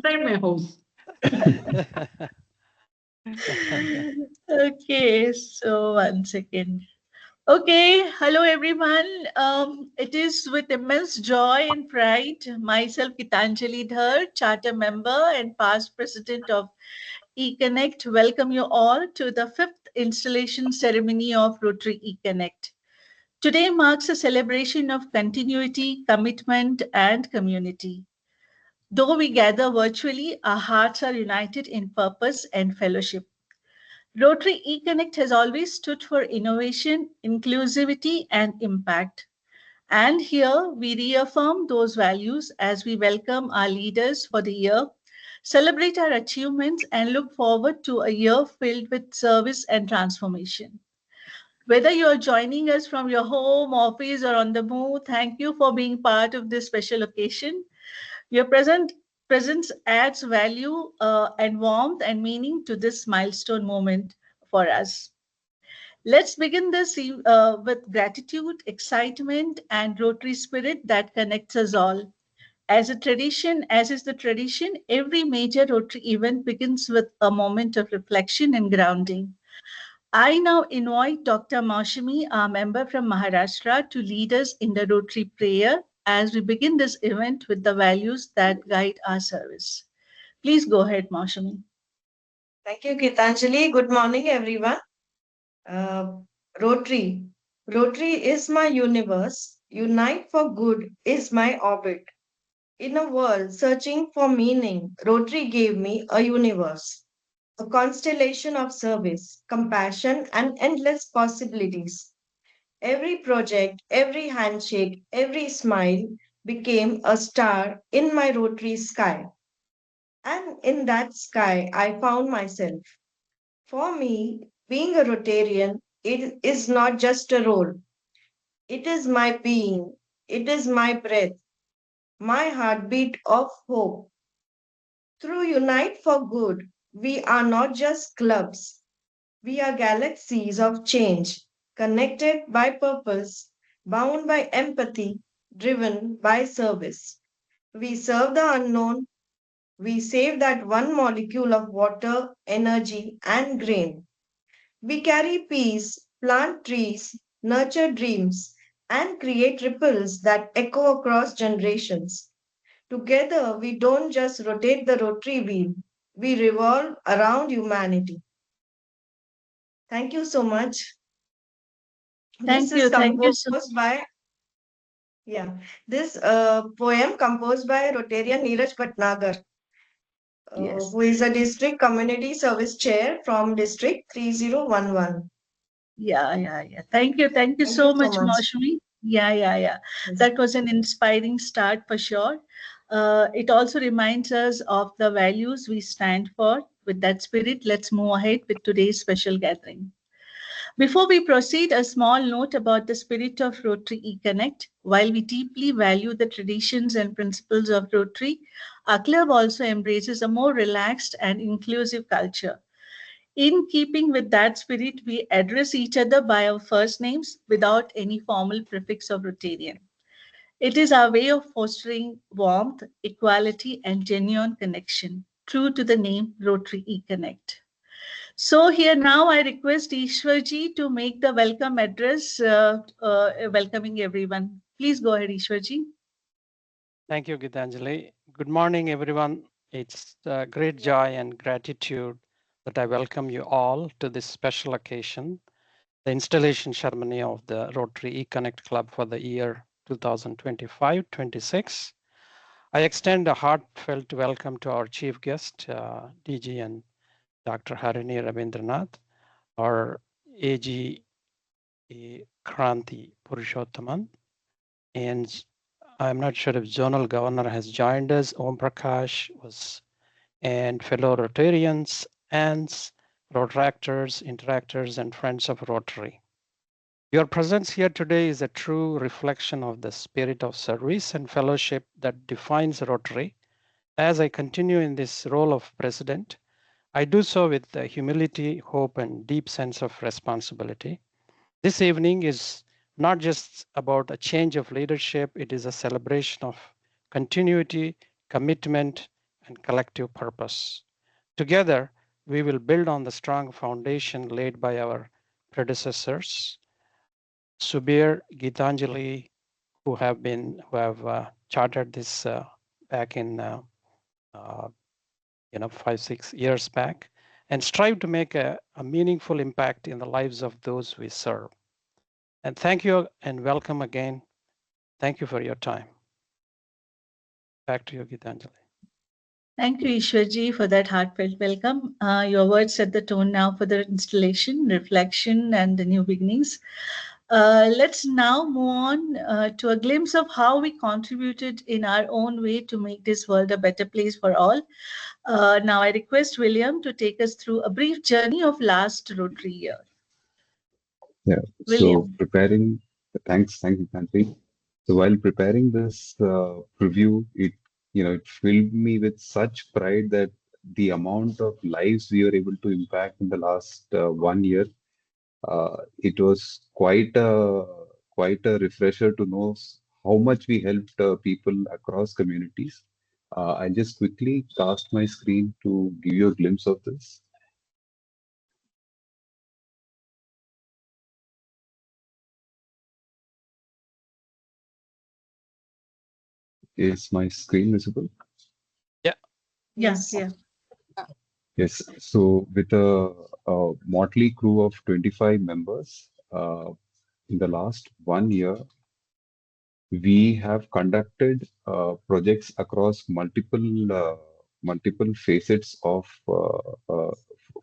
inside my house. Okay, so 1 second. Okay, hello everyone. It is with immense joy and pride, myself Gitanjali Dhar, charter member and past president of eConnect, welcome you all to the fifth installation ceremony of Rotary eConnect. Today marks a celebration of continuity, commitment, and community. Though we gather virtually, our hearts are united in purpose and fellowship. Rotary eConnect has always stood for innovation, inclusivity, and impact. And here we reaffirm those values as we welcome our leaders for the year, celebrate our achievements, and look forward to a year filled with service and transformation. Whether you are joining us from your home, office, or on the move, thank you for being part of this special occasion. Your presence adds value and warmth and meaning to this milestone moment for us. Let's begin this with gratitude, excitement, and Rotary spirit that connects us all. As is the tradition, every major Rotary event begins with a moment of reflection and grounding. I now invite Dr. Maushami, our member from Maharashtra, to lead us in the Rotary prayer as we begin this event with the values that guide our service. Please go ahead, Maushami. Thank you, Gitanjali. Good morning, everyone. Uh, Rotary. Rotary is my universe. Unite for good is my orbit. In a world searching for meaning, Rotary gave me a universe, a constellation of service, compassion, and endless possibilities. Every project, every handshake, every smile became a star in my Rotary sky. And in that sky, I found myself. For me, being a Rotarian, it is not just a role. It is my being. It is my breath, my heartbeat of hope. Through Unite for Good, we are not just clubs. We are galaxies of change, connected by purpose, bound by empathy, driven by service. We serve the unknown. We save that one molecule of water, energy, and grain. We carry peace, plant trees, nurture dreams, and create ripples that echo across generations. Together, we don't just rotate the rotary wheel, we revolve around humanity. Thank you so much. This Thank is you. Thank you composed so by, yeah, this poem composed by Rotarian Neeraj Bhatnagar, Yes. who is a district community service chair from District 3011. Yeah. Thank you. Thank you Thank you so so much, much. Maushami. Yeah. Yes. That was an inspiring start for sure. It also reminds us of the values we stand for. With that spirit, let's move ahead with today's special gathering. Before we proceed, a small note about the spirit of Rotary eConnect. While we deeply value the traditions and principles of Rotary, our club also embraces a more relaxed and inclusive culture. In keeping with that spirit, we address each other by our first names without any formal prefix of Rotarian. It is our way of fostering warmth, equality, and genuine connection, true to the name Rotary eConnect. So here now I request Ishwarji to make the welcome address, welcoming everyone. Please go ahead, Ishwarji. Thank you, Gitanjali. Good morning, everyone. It's great joy and gratitude that I welcome you all to this special occasion, the installation ceremony of the Rotary eConnect Club for the year 2025-26. I extend a heartfelt welcome to our chief guest, DGN Dr. Harini Ravindranath, our AG Kranti Purushottaman, and I'm not sure if Zonal Governor has joined us. Om Prakash was, and fellow Rotarians, ants, Rotaractors, interactors, and friends of Rotary. Your presence here today is a true reflection of the spirit of service and fellowship that defines Rotary. As I continue in this role of president, I do so with humility, hope, and deep sense of responsibility. This evening is not just about a change of leadership, it is a celebration of continuity, commitment, and collective purpose. Together, we will build on the strong foundation laid by our predecessors, Subir, Gitanjali, who have chartered this back in 5-6 years back, and strive to make a meaningful impact in the lives of those we serve. And thank you and welcome again. Thank you for your time. Back to you, Gitanjali. Thank you, Ishwarji, for that heartfelt welcome. Your words set the tone now for the installation, reflection, and the new beginnings. Let's now move on to a glimpse of how we contributed in our own way to make this world a better place for all. Now, I request William to take us through a brief journey of last Rotary year. Yeah. William. So thank you, Kanti. So while preparing this preview, it filled me with such pride that the amount of lives we were able to impact in the last 1 year, it was quite a refresher to know how much we helped people across communities. I just quickly cast my screen to give you a glimpse of this. Is my screen visible? Yeah. Yes. Yeah. Yes. So with a motley crew of 25 members, in the last 1 year, we have conducted projects across multiple facets of for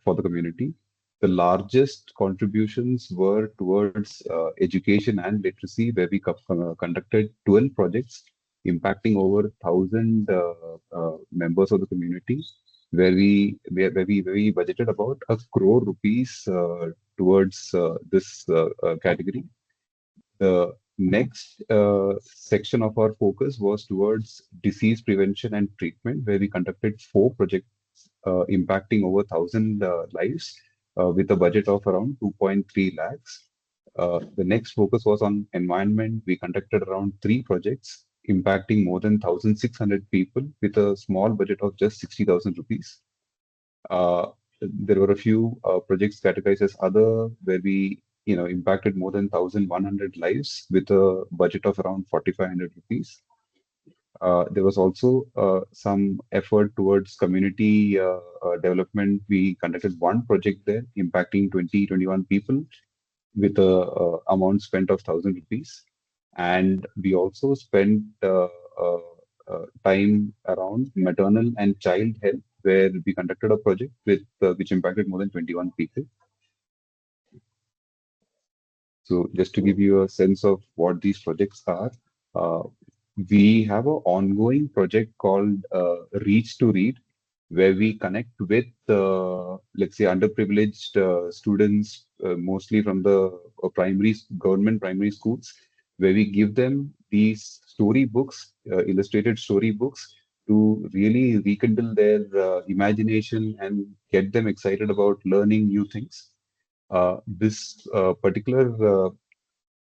the community. The largest contributions were towards education and literacy, where we conducted 12 projects impacting over 1,000 members of the community, where we budgeted about 1 crore rupees towards this category. The next section of our focus was towards disease prevention and treatment, where we conducted 4 projects impacting over 1,000 lives with a budget of around 2.3 lakhs. The next focus was on environment. We conducted around 3 projects impacting more than 1,600 people with a small budget of just 60,000 rupees. There were a few projects categorized as other, where we impacted more than 1,100 lives with a budget of around 4,500 rupees. There was also some effort towards community development. We conducted 1 project there impacting 21 people with a amount spent of 1,000 rupees. And we also spent time around maternal and child health, where we conducted a project which impacted more than 21 people. So just to give you a sense of what these projects are, uh, we have an ongoing project called Reach to Read, where we connect with, let's say, underprivileged students, mostly from the government primary schools, where we give them these story books, illustrated story books, to really rekindle their imagination and get them excited about learning new things. This particular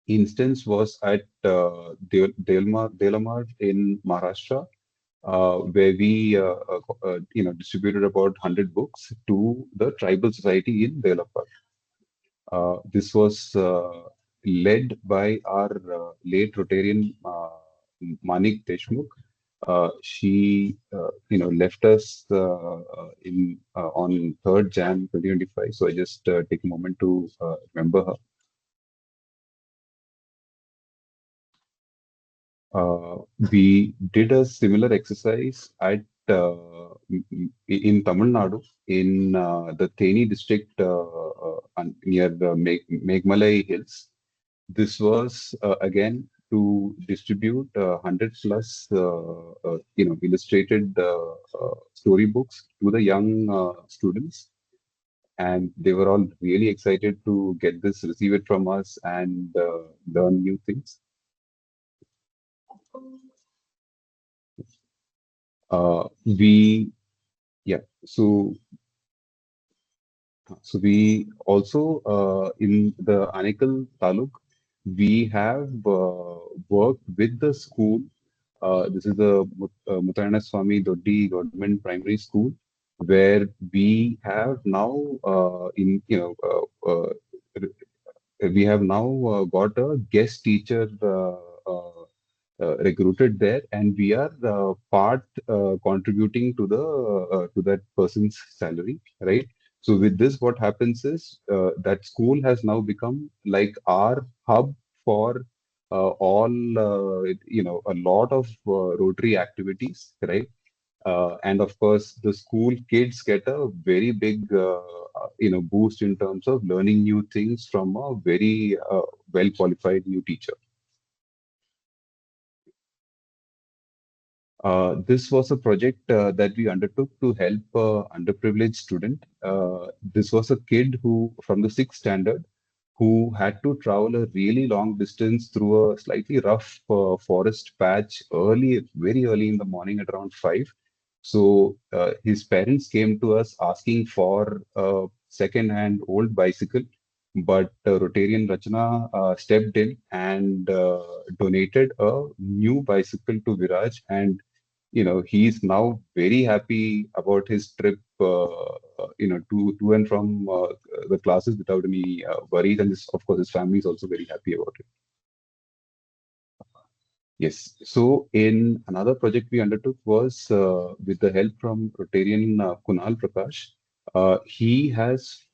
instance was at Delamar in Maharashtra, where we distributed about 100 books to the tribal society in Delamar. This was led by our late Rotarian Manik Deshmukh. She left us on 3rd Jan 2025. So I just take a moment to remember her. We did a similar exercise in Tamil Nadu, in the Theni district, near the Megmalai Hills. This was again to distribute 100 plus illustrated storybooks to the young students, and they were all really excited to get this, receive it from us, and learn new things. We Yeah, so we also in the Anikal Taluk, we have worked with the school This is the Muthayana Swami Doddi Government Primary School, where we have now we have now got a guest teacher recruited there, and we are part contributing to the to that person's salary, right? So with this, what happens is that school has now become like our hub for all a lot of Rotary activities, right? And of course, the school kids get a very big boost in terms of learning new things from a very well qualified new teacher. This was a project that we undertook to help underprivileged student. This was a kid who, from the sixth standard, who had to travel a really long distance through a slightly rough forest patch very early in the morning at around 5. So his parents came to us asking for a second-hand old bicycle, but Rotarian Rachana stepped in and donated a new bicycle to Viraj, and he's now very happy about his trip to and from the classes without any worries, and of course his family is also very happy about it. Yes. So in another project we undertook was with the help from Rotarian Kunal Prakash. He has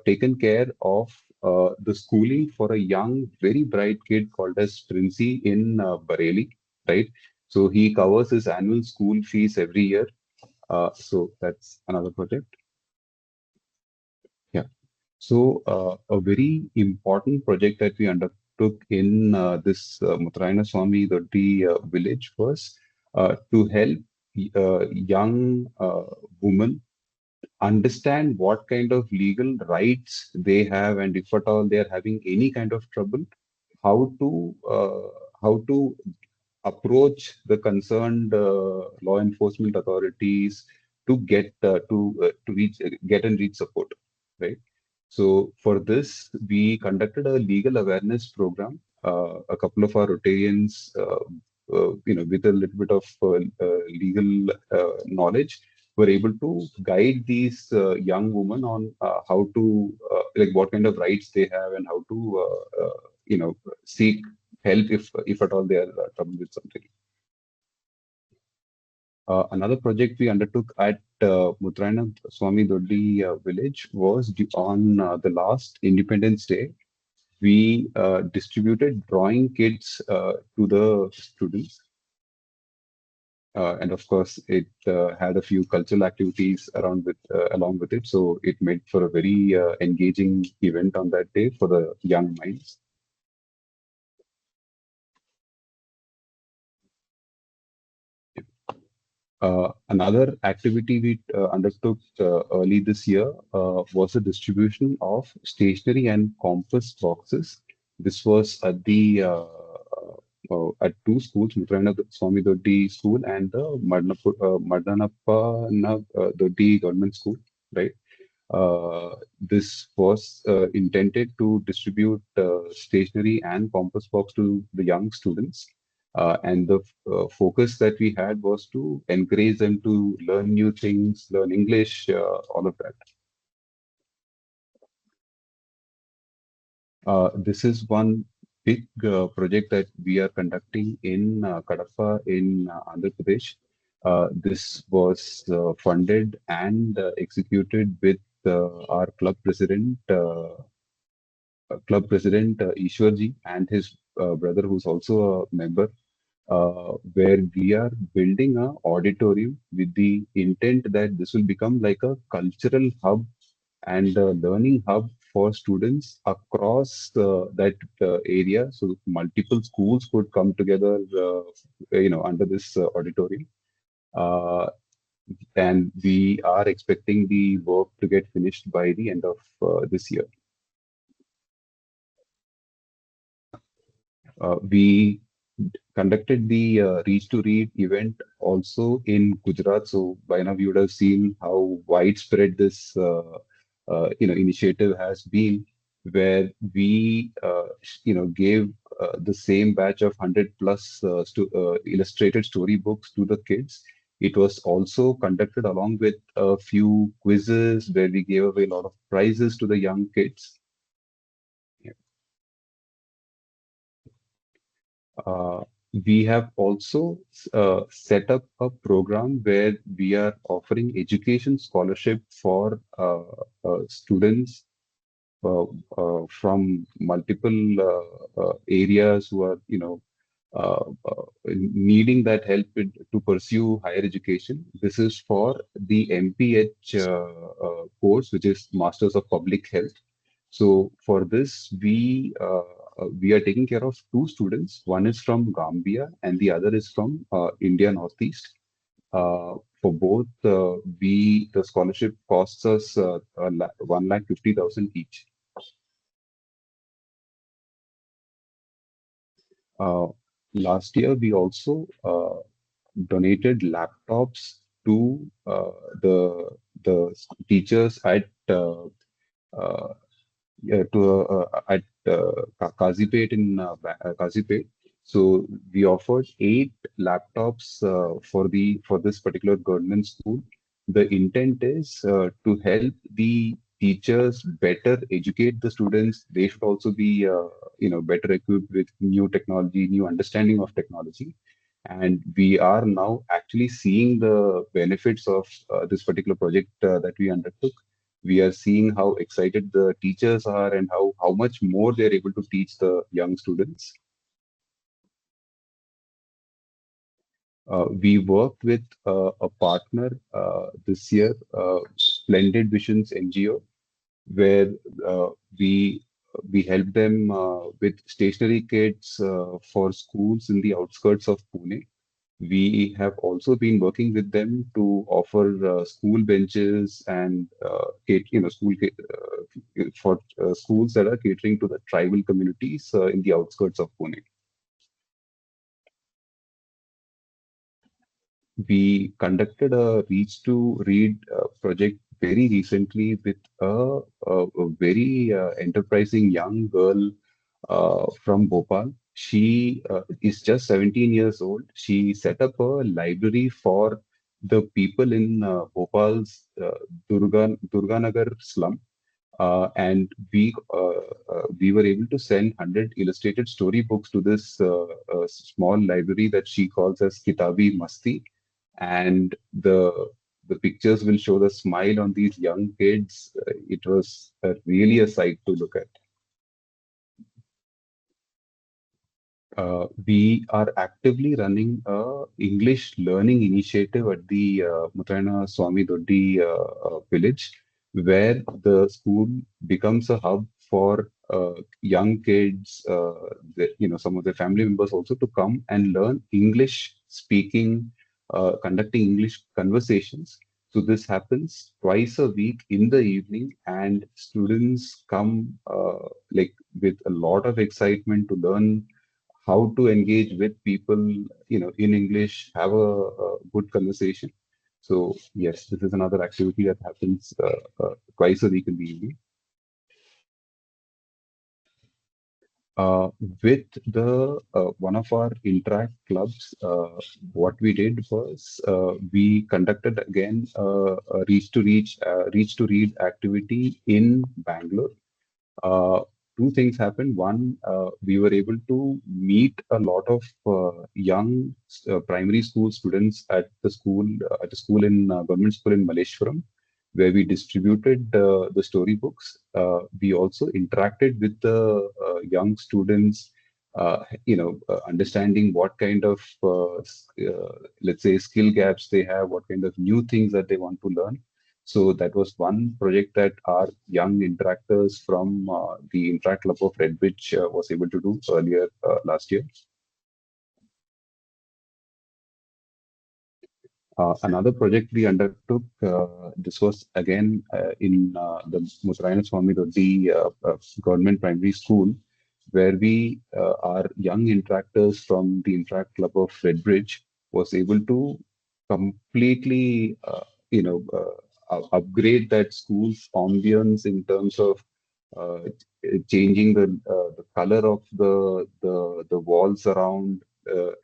taken care of the schooling for a young, very bright kid called as Princey in Bareilly, right? So he covers his annual school fees every year. So that's another project. Yeah. So, a very important project that we undertook in this Mutrayana Swami Doddi village was to help young women understand what kind of legal rights they have, and if at all they are having any kind of trouble, how to uh, how to approach the concerned law enforcement authorities to to reach get and reach support, right? So for this, we conducted a legal awareness program. A couple of our Rotarians, with a little bit of legal knowledge, were able to guide these young women on how to, like, what kind of rights they have and how to, seek help if at all they are troubled with something. Another project we undertook at Mutrayana Swami Doddi village was on the last Independence Day. We distributed drawing kits to the students. And of course, it had a few cultural activities along with it. So it made for a very engaging event on that day for the young minds. Another activity we undertook early this year was the distribution of stationery and compass boxes. This was at the at two schools, Mutrayana Swami Doddi School and the Madanappa Doddi Government School, right? This was intended to distribute stationery and compass box to the young students. And the focus that we had was to encourage them to learn new things, learn English, all of that. This is one big project that we are conducting in Kadapa in Andhra Pradesh. This was funded and executed with our club president Ishwarji and his brother, who's also a member, where we are building a auditorium with the intent that this will become like a cultural hub and a learning hub for students across that area. So multiple schools could come together, under this auditorium. Uh, and we are expecting the work to get finished by the end of this year. We conducted the Reach to Read event also in Gujarat. So by now you would have seen how widespread this initiative has been, where we gave the same batch of 100 plus illustrated storybooks to the kids. It was also conducted along with a few quizzes where we gave away a lot of prizes to the young kids. Uh, we have also set up a program where we are offering education scholarship for students from multiple areas who are, needing that help to pursue higher education. This is for the MPH course, which is Masters of Public Health. So for this, we are taking care of two students. One is from Gambia, and the other is from India Northeast. For both, the scholarship costs us 1,50,000 each. Uh, Last year, we also donated laptops to the teachers at uh, at Kazipet in Kazipet. So we offered 8 laptops for this particular government school. The intent is to help the teachers better educate the students. They should also be better equipped with new technology, new understanding of technology. And we are now actually seeing the benefits of this particular project that we undertook. We are seeing how excited the teachers are and how much more they're able to teach the young students. We worked with a partner this year, Splendid Visions NGO, where uh, we we help them with stationery kits for schools in the outskirts of Pune. We have also been working with them to offer school benches and for schools that are catering to the tribal communities in the outskirts of Pune. We conducted a Reach to Read project very recently with a very enterprising young girl from Bhopal. She is just 17 years old. She set up a library for the people in Bhopal's Durganagar slum. And we were able to send 100 illustrated storybooks to this small library that she calls as Kitabi Masti. And the pictures will show the smile on these young kids. It was really a sight to look at. We are actively running a English learning initiative at the Muthayana Swami Doddi village, where the school becomes a hub for young kids, some of their family members also to come and learn English speaking, conducting English conversations. So this happens twice a week in the evening, and students come like with a lot of excitement to learn how to engage with people, in English, have a good conversation. So yes, this is another activity that happens twice a week in the evening. Uh, with the one of our interact clubs, what we did was we conducted again a reach to read activity in Bangalore. uh, Two things happened. One, we were able to meet a lot of young primary school students at a school in government school in Malleshwaram, where we distributed the storybooks. We also interacted with the young students, understanding what kind of let's say skill gaps they have, what kind of new things that they want to learn. So that was one project that our young interactors from the Interact Club of Redbridge was able to do earlier last year. Another project we undertook, this was again in the Muthayana Swami Doddi Government Primary School, where our young interactors from the Interact Club of Redbridge was able to completely, upgrade that school's ambience in terms of uh, changing the color of the walls around,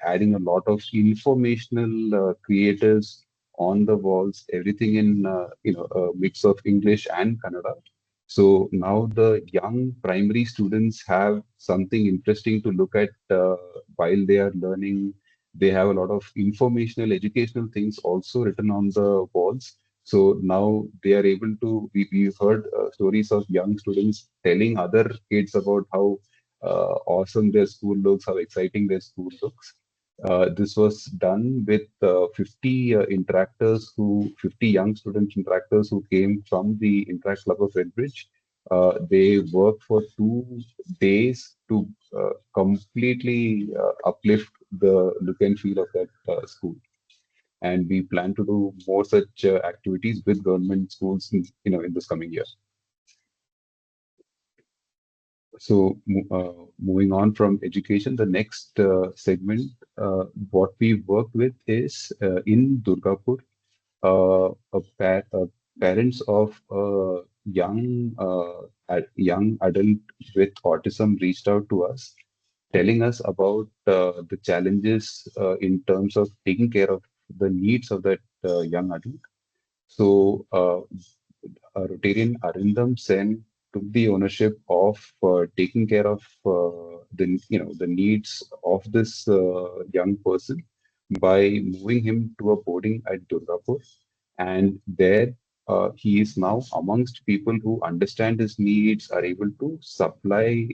adding a lot of informational creatives on the walls, everything in a mix of English and Kannada. So now the young primary students have something interesting to look at while they are learning. They have a lot of informational, educational things also written on the walls. So now they are able to, we've heard stories of young students telling other kids about how awesome their school looks, how exciting their school looks. This was done with 50 interactors 50 young student interactors who came from the Interact Club of Redbridge. They worked for 2 days to completely uplift the look and feel of that school. And we plan to do more such activities with government schools in this coming year. So moving on from education, the next segment, what we work with is in Durgapur, parents of a young adult with autism reached out to us, telling us about the challenges in terms of taking care of the needs of that young adult. So, Rotarian Arindam Sen took the ownership of taking care of the needs of this young person by moving him to a boarding at Durgapur, and there he is now amongst people who understand his needs, are able to supply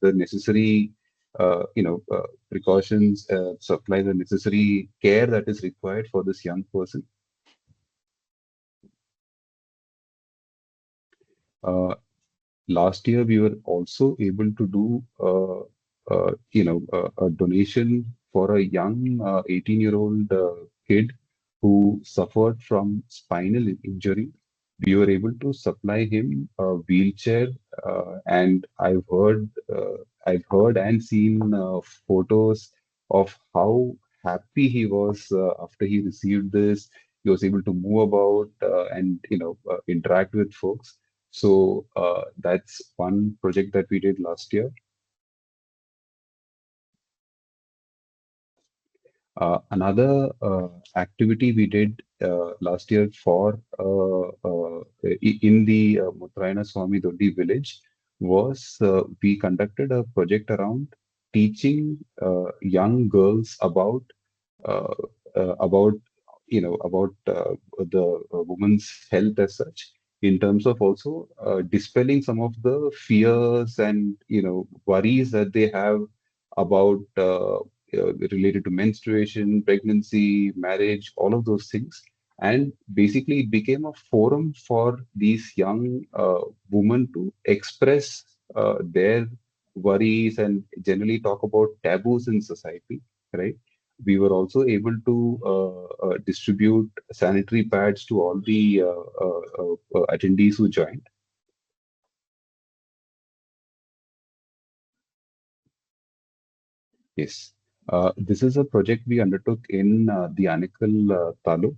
the necessary precautions, supply the necessary care that is required for this young person. Uh, Last year, we were also able to do a donation for a young 18-year-old kid who suffered from spinal injury. We were able to supply him a wheelchair, and I've heard and seen photos of how happy he was after he received this. He was able to move about and interact with folks. So that's one project that we did last year. Another activity we did last year in the Mutrayana Swami Doddi village was we conducted a project around teaching young girls uh, about the woman's health as such, in terms of also dispelling some of the fears and worries that they have about related to menstruation, pregnancy, marriage, all of those things. And basically, it became a forum for these young women to express their worries and generally talk about taboos in society, right? We were also able to distribute sanitary pads to all the attendees who joined. Yes. This is a project we undertook in the Anikal Taluk.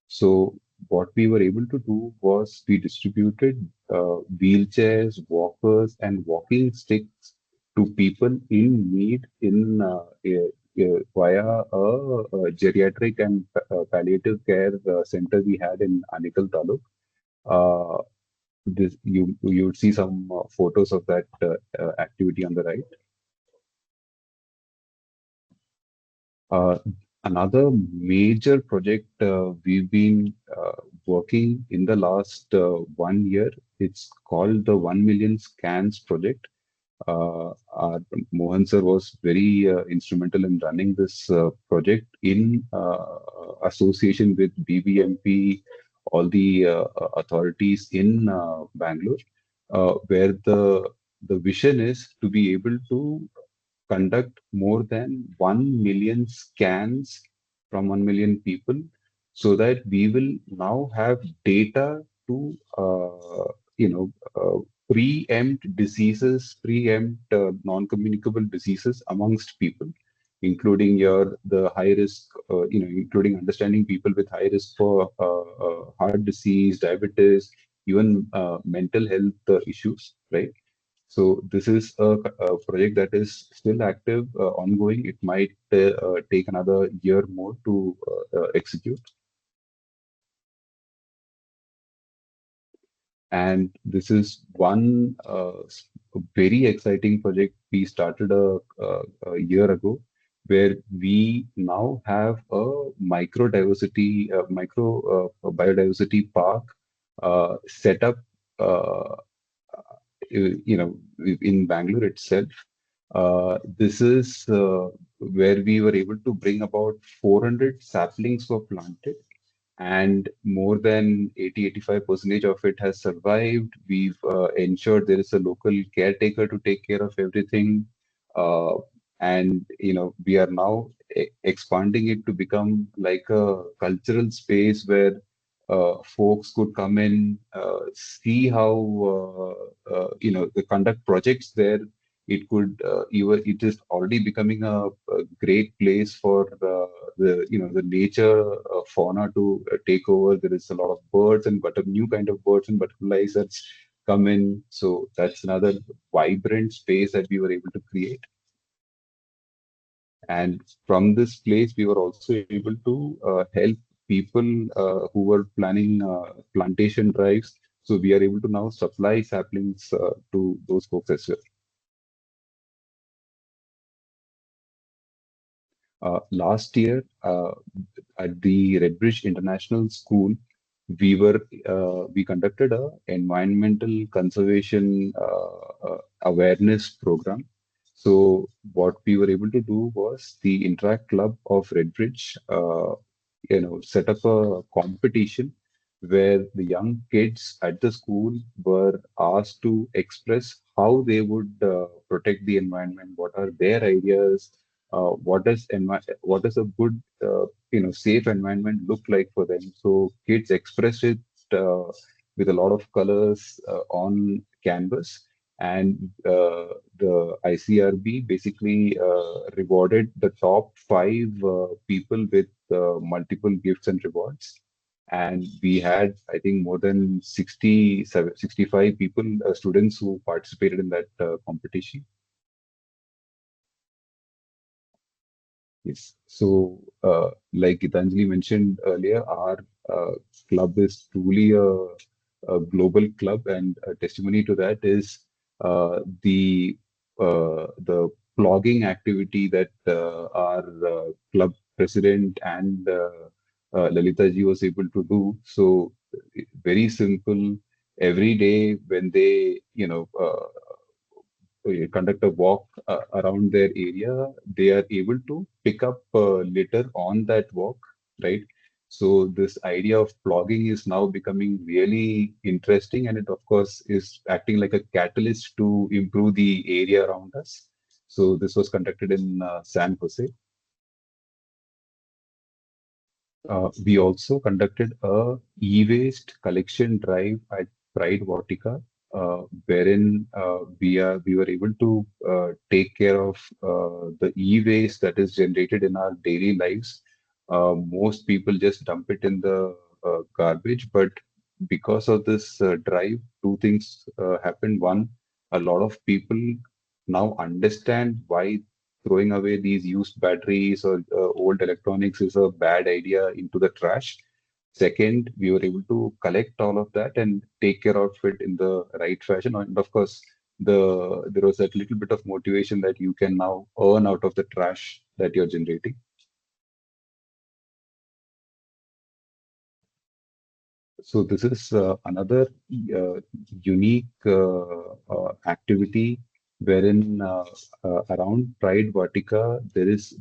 So what we were able to do was we distributed wheelchairs, walkers, and walking sticks to people in need via a geriatric and palliative care center we had in Anikal Taluk. Uh, you would see some photos of that activity on the right. Uh, Another major project we've been working in the last 1 year, it's called the 1 million scans project. Mohan sir was very instrumental in running this project in association with BBMP, all the authorities in Bangalore, where the vision is to be able to conduct more than 1 million scans from 1 million people, so that we will now have data to preempt diseases, preempt non-communicable diseases amongst people, including the high risk, including understanding people with high risk for heart disease, diabetes, even mental health issues, right? So this is a project that is still active, ongoing. It might take another year more to execute. And this is one very exciting project we started a year ago, where we now have a micro biodiversity park set up, in Bangalore itself. This is where we were able to bring about 400 saplings were planted, and more than 80-85% of it has survived. We've ensured there is a local caretaker to take care of everything. Uh, and we are now expanding it to become like a cultural space where folks could come in, see how they conduct projects there. It is already becoming a great place for the nature fauna to take over. There is a lot of birds and new kind of birds and butterflies that's come in. So that's another vibrant space that we were able to create. And from this place, we were also able to help people who were planning plantation drives. So we are able to now supply saplings to those folks as well. Last year, at the Redbridge International School, we conducted a environmental conservation awareness program. So what we were able to do was the Interact Club of Redbridge, set up a competition where the young kids at the school were asked to express how they would protect the environment, what are their ideas, what does a good safe environment look like for them. So kids expressed it with a lot of colors on canvas, and the ICRB basically rewarded the top five people with multiple gifts and rewards. And we had, I think, more than 65 people, students who participated in that competition. Yes. So, like Gitanjali mentioned earlier, our club is truly a global club, and a testimony to that is the blogging activity that our club president and Lalita ji was able to do. So, very simple. Every day when they, conduct a walk around their area, they are able to pick up litter on that walk, right? So this idea of plogging is now becoming really interesting, and it of course is acting like a catalyst to improve the area around us. So this was conducted in San Jose. We also conducted a e-waste collection drive at Pride Vatica, wherein we were able to take care of the e-waste that is generated in our daily lives. Most people just dump it in the garbage, but because of this drive, two things happened. One, a lot of people now understand why throwing away these used batteries or old electronics is a bad idea into the trash. Second, we were able to collect all of that and take care of it in the right fashion. And of course, there was that little bit of motivation that you can now earn out of the trash that you're generating. So this is another unique activity wherein around Pride Vatica there's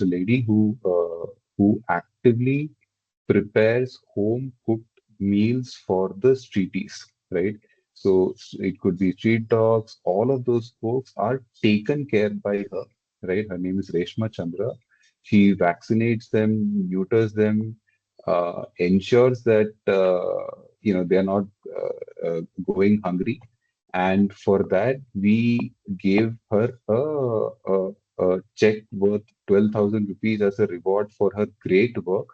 a lady who actively prepares home cooked meals for the streeties, right? So it could be street dogs. All of those folks are taken care by her, right? Her name is Reshma Chandra. She vaccinates them, neuters them, ensures that they are not going hungry, and for that we gave her a check worth 12,000 rupees as a reward for her great work.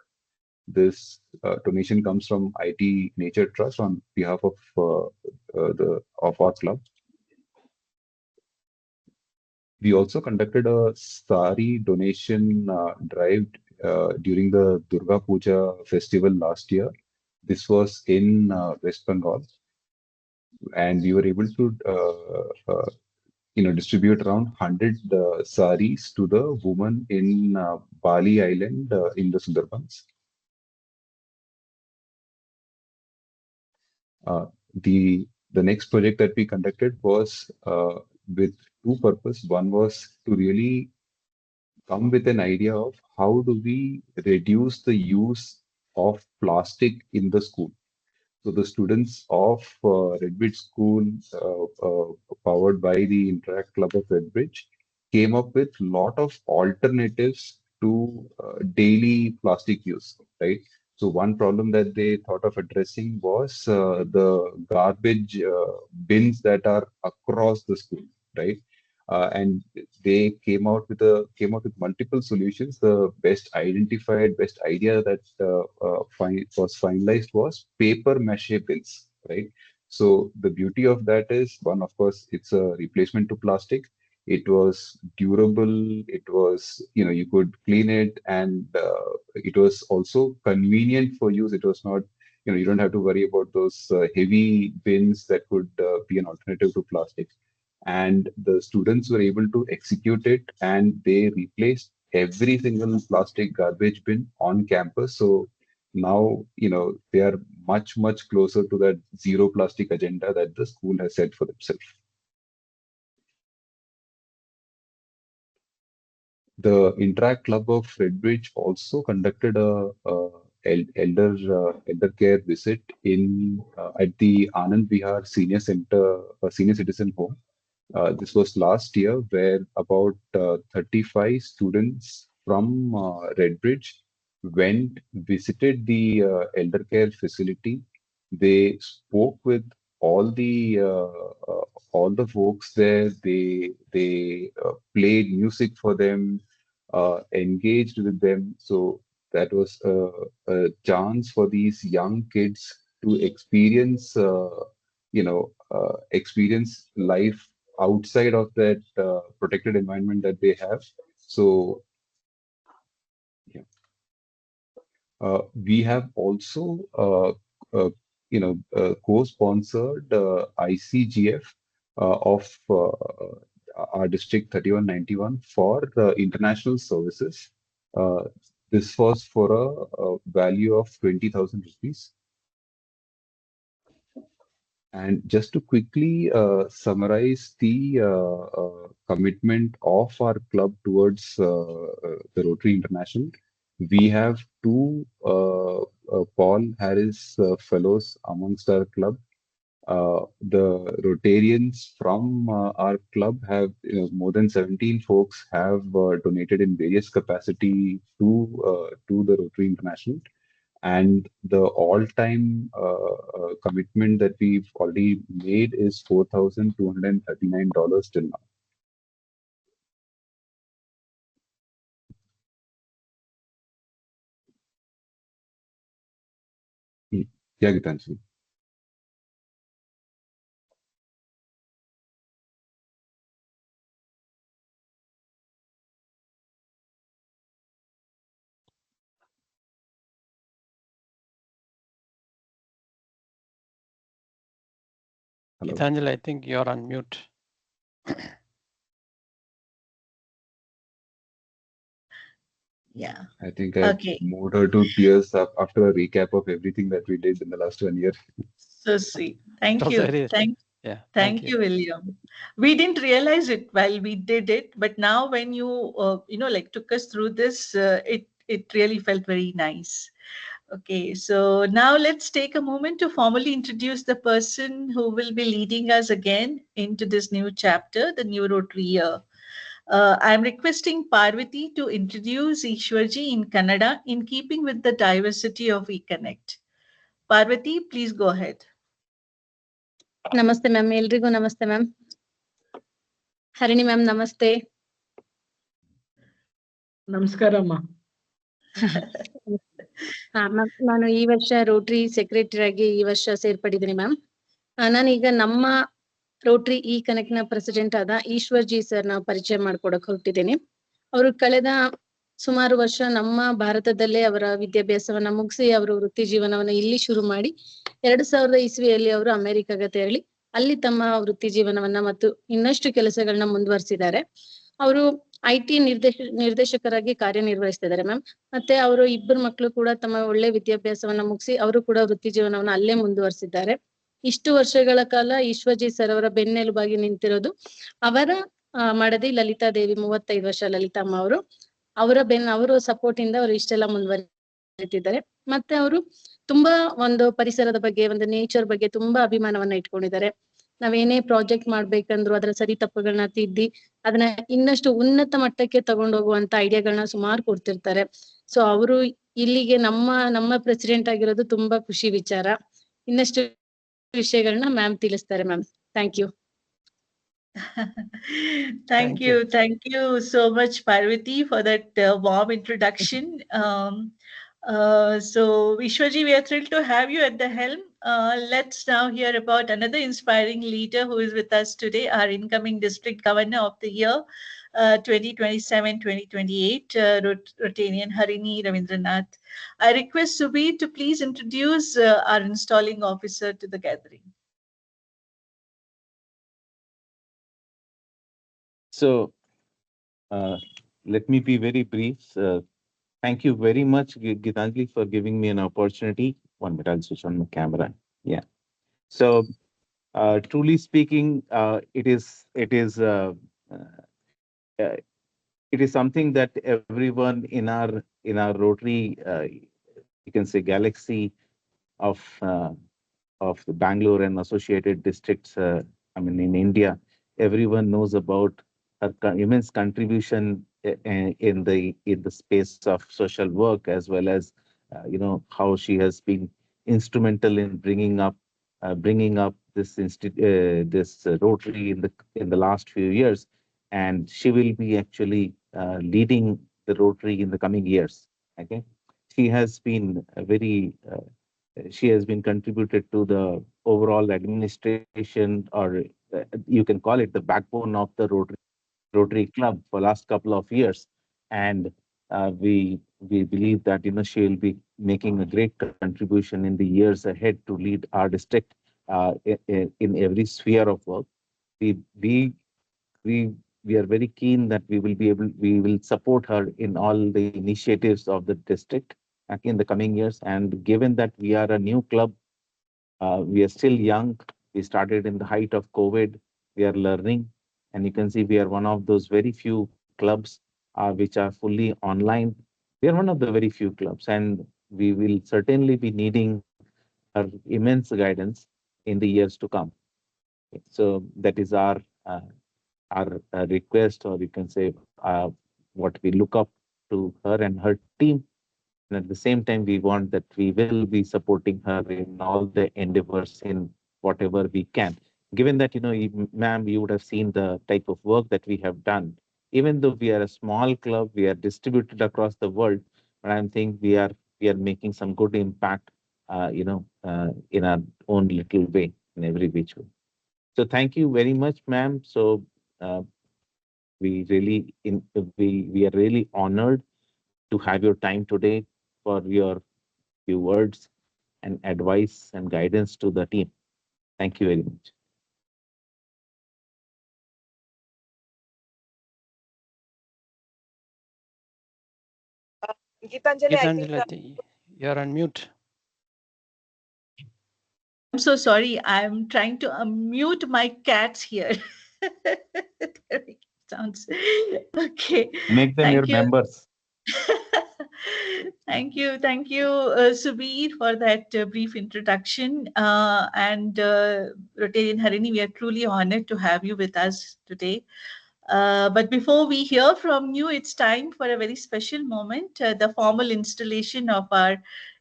This donation comes from IT Nature Trust on behalf of our club. We also conducted a sari donation drive during the Durga Puja festival last year. This was in West Bengal, and we were able to distribute around 100 saris to the women in Bali Island in the Sundarbans. The next project that we conducted was with two purposes. One was to really come with an idea of how do we reduce the use of plastic in the school. So the students of Redbridge School, powered by the Interact Club of Redbridge, came up with a lot of alternatives to daily plastic use, right? So one problem that they thought of addressing was the garbage bins that are across the school, right? And they came out with multiple solutions. The best idea that was finalized was paper mache bins, right? So the beauty of that is, one, of course, it's a replacement to plastic. It was durable. It was, you could clean it, and it was also convenient for use. It was not, you don't have to worry about those heavy bins that could be an alternative to plastic. And the students were able to execute it, and they replaced every single plastic garbage bin on campus. So now, they are much closer to that zero plastic agenda that the school has set for themselves. The Interact Club of Redbridge also conducted a elder care visit in at the Anand Vihar Senior Center, Senior Citizen Home. This was last year, where about 35 students from Redbridge visited the elder care facility. They spoke with all the folks there. They played music for them, engaged with them. So that was a chance for these young kids to experience life outside of that protected environment that they have. So yeah. We have also co-sponsored ICGF of our district 3191 for international services. Uh, this was for a value of 20,000 rupees. And just to quickly summarize the commitment of our club towards the Rotary International, we have two Paul Harris fellows amongst our club. The Rotarians from our club have, more than 17 folks have donated in various capacity to the Rotary International. And the all-time commitment that we've already made is $4,239 till now. Yeah, Gitanjali. Hello. Gitanjali, I think you're on mute. Yeah. I think I Okay. moved her to tears after a recap of everything that we did in the last 1 year. So sweet. Thank That was you. very, Thank yeah, Thank you, William. We didn't realize it while we did it, but now when you like took us through this, it really felt very nice. Okay, so now let's take a moment to formally introduce the person who will be leading us again into this new chapter, the new Rotary year. I'm requesting Parvati to introduce Ishwarji in Kannada in keeping with the diversity of eConnect. Parvati, please go ahead. ನಮಸ್ತೆ ma'am, ಎಲ್ರಿಗೂ ನಮಸ್ತೆ ma'am. Harini ma'am ನಮಸ್ತೆ. ನಮಸ್ಕಾರ ಅಮ್ಮ. Ma'am, ನಾನು ಈ ವರ್ಷ Rotary secretary ಆಗಿ ಈ ವರ್ಷ ಸೇರ್ಪಡಿದ್ದೀನಿ ಮ್ಯಾಮ್. ನಾನೀಗ ನಮ್ಮ ರೋಟರಿ ಈ ಕನೆಕ್ಟ್ನ ಪ್ರೆಸಿಡೆಂಟ್ ಆದ ಈಶ್ವರ್ ಜಿ ಸರ್ ನಾವು ಪರಿಚಯ ಮಾಡ್ಕೊಡಕ್ ಹೊರಟಿದ್ದೀನಿ. ಅವರು ಕಳೆದ ಸುಮಾರು ವರ್ಷ ನಮ್ಮ ಭಾರತದಲ್ಲೇ ಅವರ ವಿದ್ಯಾಭ್ಯಾಸವನ್ನ ಮುಗಿಸಿ ಅವರು ವೃತ್ತಿ ಜೀವನವನ್ನ ಇಲ್ಲಿ ಶುರು ಮಾಡಿ 2000 ಇಸ್ವಿಯಲ್ಲಿ ಅವರು ಅಮೆರಿಕಾಗೆ ತೆರಳಿ ಅಲ್ಲಿ ತಮ್ಮ ವೃತ್ತಿ ಜೀವನವನ್ನ ಮತ್ತು ಇನ್ನಷ್ಟು ಕೆಲಸಗಳನ್ನ ಮುಂದುವರಿಸಿದ್ದಾರೆ. ಅವರು IT ನಿರ್ದೇಶಕರಾಗಿ ಕಾರ್ಯನಿರ್ವಹಿಸ್ತಿದ್ದಾರೆ ಮ್ಯಾಮ್. ಮತ್ತೆ ಅವರು ಇಬ್ಬರು ಮಕ್ಕಳು ಕೂಡ ತಮ್ಮ ಒಳ್ಳೆ ವಿದ್ಯಾಭ್ಯಾಸವನ್ನ ಮುಗಿಸಿ ಅವರು ಕೂಡ ವೃತ್ತಿ ಜೀವನವನ್ನ ಅಲ್ಲೇ ಮುಂದುವರಿಸಿದ್ದಾರೆ. ಇಷ್ಟು ವರ್ಷಗಳ ಕಾಲ ಈಶ್ವರ್ಜಿ ಸರ್ ಅವರ ಬೆನ್ನೆಲುಬಾಗಿ ನಿಂತಿರೋದು ಅವರ ಮಡದಿ ಲಲಿತಾ ದೇವಿ, 35 ವರ್ಷ ಲಲಿತಮ್ಮ ಅವರು. ಅವರ ಸಪೋರ್ಟ್ ಇಂದ ಅವರು ಇಷ್ಟೆಲ್ಲ ಮುಂದುವರಿತಿದ್ದಾರೆ. ಮತ್ತೆ ಅವರು ತುಂಬಾ ಒಂದು ಪರಿಸರದ ಬಗ್ಗೆ, ಒಂದು ನೇಚರ್ ಬಗ್ಗೆ ತುಂಬಾ ಅಭಿಮಾನವನ್ನ ಇಟ್ಕೊಂಡಿದ್ದಾರೆ. ನಾವೇನೇ ಪ್ರಾಜೆಕ್ಟ್ ಮಾಡ್ಬೇಕಂದ್ರು ಅದರ ಸರಿ ತಪ್ಪುಗಳನ್ನ ತಿದ್ದಿ ಅದನ್ನ ಇನ್ನಷ್ಟು ಉನ್ನತ ಮಟ್ಟಕ್ಕೆ ತಗೊಂಡೋಗುವಂತ ಐಡಿಯಾಗಳನ್ನ ಸುಮಾರು ಕೊಡ್ತಿರ್ತಾರೆ. ಸೊ ಅವರು ಇಲ್ಲಿಗೆ ನಮ್ಮ ಪ್ರೆಸಿಡೆಂಟ್ ಆಗಿರೋದು ತುಂಬಾ ಖುಷಿ ವಿಚಾರ. ಇನ್ನಷ್ಟು ವಿಷಯಗಳನ್ನ ಮ್ಯಾಮ್ ತಿಳಿಸ್ತಾರೆ ma'am. Thank you. Thank you. Thank you so much, Parvati, for that warm introduction. So, Vishwaji, we are thrilled to have you at the helm. Let's now hear about another inspiring leader who is with us today, our incoming district governor of the year 2027-2028, Rotarian Harini Ravindranath. I request Subir to please introduce our installing officer to the gathering. So, let me be very brief. Thank you very much, Gitanjali, for giving me an opportunity. 1 minute, I'll switch on my camera. Yeah. So, truly speaking, it is something that everyone in our Rotary, you can say, galaxy of the Bangalore and associated districts. In India, everyone knows about her immense contribution in the space of social work, as well as how she has been instrumental in bringing up this Rotary in the last few years, and she will be actually leading the Rotary in the coming years. Okay, she has been contributed to the overall administration, or you can call it the backbone of the Rotary Club for last couple of years. And we believe that she will be making a great contribution in the years ahead to lead our district in every sphere of work. We are very keen that we will support her in all the initiatives of the district in the coming years. And given that we are a new club, we are still young. We started in the height of COVID. We are learning, and you can see we are one of those very few clubs which are fully online. We are one of the very few clubs, and we will certainly be needing her immense guidance in the years to come. So that is our request, or you can say what we look up to her and her team. And at the same time, we want that we will be supporting her in all the endeavors in whatever we can. Given that, ma'am, you would have seen the type of work that we have done. Even though we are a small club, we are distributed across the world, but I think we are making some good impact, in our own little way, in every which way. So thank you very much, ma'am. So we are really honored to have your time today for your few words and advice and guidance to the team. Thank you very much. Gitanjali, you're on mute. I'm so sorry. I'm trying to unmute my cats here. Sounds okay. Make them your members. Thank you, Subir, for that brief introduction. And Rotarian Harini, we are truly honored to have you with us today. But before we hear from you, it's time for a very special moment, the formal installation of our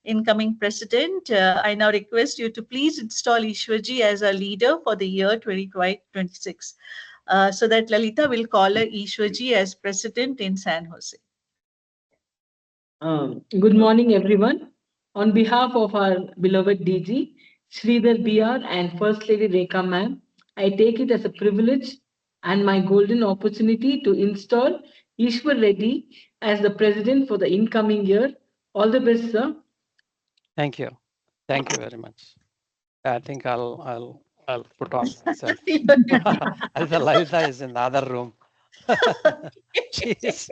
incoming president. I now request you to please install Ishwarji as our leader for the year 2026, so that Lalita will call her Ishwarji as president in San Jose. Good morning, everyone. On behalf of our beloved DG, Sridhar BR and First Lady Rekha Ma'am, I take it as a privilege and my golden opportunity to install Eswar Reddy as the President for the incoming year. All the best, sir. Thank you. Thank you very much. I think I'll put on myself. As the Lalita is in the other room. Jeez.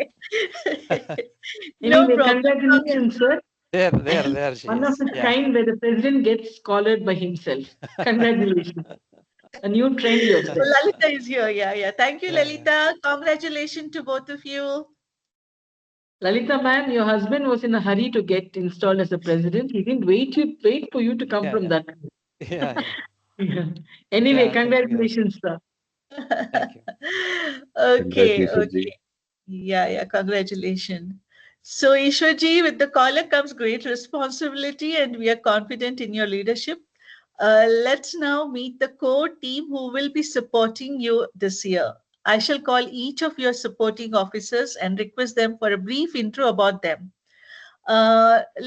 No Anyway, problem. congratulations, sir. There she One of is. the Yeah. kind where the president gets collared by himself. Congratulations. A new trend you have set. Lalita is here. Yeah. Thank you, Yeah, Lalita. Congratulations to both of you. Lalita ma'am, your husband was in a hurry to get installed as a president. He didn't wait for you to come from that. Yeah. Yeah. Anyway, Yeah, thank you. congratulations, sir. Thank you. Okay. Congratulations, Ji. Yeah. Congratulations. So, Ishwarji, with the caller comes great responsibility, and we are confident in your leadership. Let's now meet the core team who will be supporting you this year. I shall call each of your supporting officers and request them for a brief intro about them.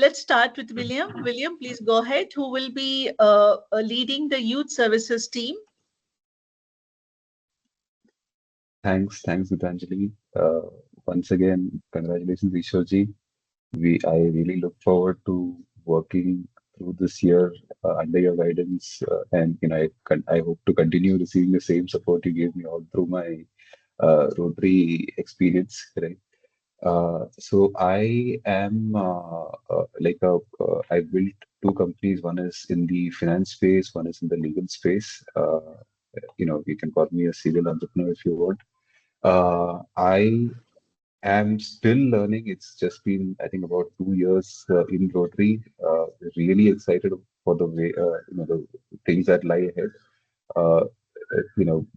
Let's start with William. William, please go ahead. Who will be leading the youth services team? Thanks, Gitanjali. Once again, congratulations, Ishwarji. I really look forward to working through this year under your guidance, and I hope to continue receiving the same support you gave me all through my Rotary experience. Right. So I am I built two companies. One is in the finance space, one is in the legal space. You can call me a serial entrepreneur if you want. I am still learning. It's just been, I think, about 2 years in Rotary. Really excited for the way, the things that lie ahead.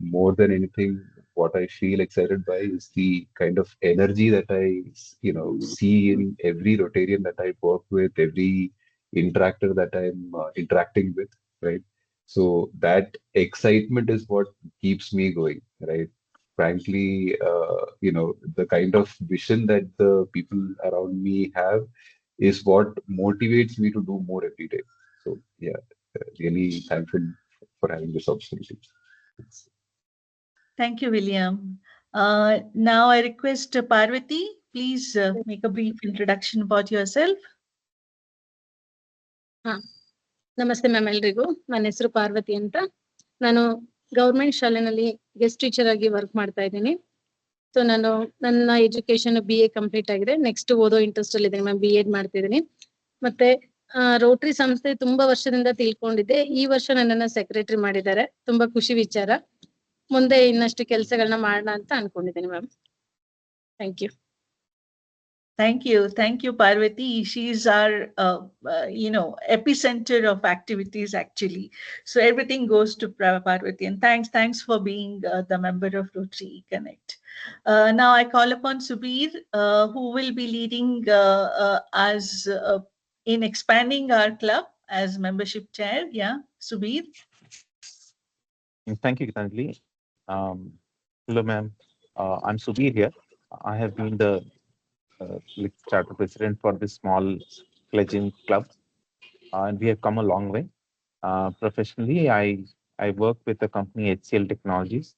More than anything, what I feel excited by is the kind of energy that see in every Rotarian that I work with, every interactor that I'm interacting with, right? So that excitement is what keeps me going, right? Frankly, the kind of vision that the people around me have is what motivates me to do more every day. So yeah, really thankful for having this opportunity. Thank you, William. Now I request Parvati, please make a brief introduction about yourself. ನಮಸ್ತೆ ma'am ಎಲ್ರಿಗೂ. ನನ್ನ ಹೆಸರು ಪಾರ್ವತಿ ಅಂತ. ನಾನು government ಶಾಲೆನಲ್ಲಿ guest teacher ಆಗಿ work ಮಾಡ್ತಾ ಇದ್ದೀನಿ. So ನಾನು ನನ್ನ ಎಜುಕೇಶನ್ BA ಕಂಪ್ಲೀಟ್ ಆಗಿದೆ. ನೆಕ್ಸ್ಟ್ ಓದೋ ಇಂಟ್ರೆಸ್ಟ್ ಅಲ್ಲಿ ಇದ್ದೀನಿ ಮ್ಯಾಮ್. B.Ed ಮಾಡ್ತಿದ್ದೀನಿ. ಮತ್ತೆ ರೋಟರಿ ಸಂಸ್ಥೆ ತುಂಬಾ ವರ್ಷದಿಂದ ತಿಳ್ಕೊಂಡಿದ್ದೆ. ಈ ವರ್ಷ ನನ್ನನ್ನ ಸೆಕ್ರೆಟರಿ ಮಾಡಿದ್ದಾರೆ. ತುಂಬಾ ಖುಷಿ ವಿಚಾರ. ಮುಂದೆ ಇನ್ನಷ್ಟು ಕೆಲಸಗಳನ್ನ ಮಾಡೋಣ ಅಂತ ಅನ್ಕೊಂಡಿದ್ದೀನಿ ma'am. Thank you. Thank you, Parvati. She's our, epicenter of activities, actually. So everything goes to Parvati. And thanks for being the member of Rotary Connect. Now I call upon Subir, who will be leading us in expanding our club as membership chair. Yeah, Subir. Thank you, Gitanjali. Hello, ma'am. I'm Subir here. I have been the charter president for this small fledgling club, and we have come a long way. Professionally, I work with the company HCL Technologies.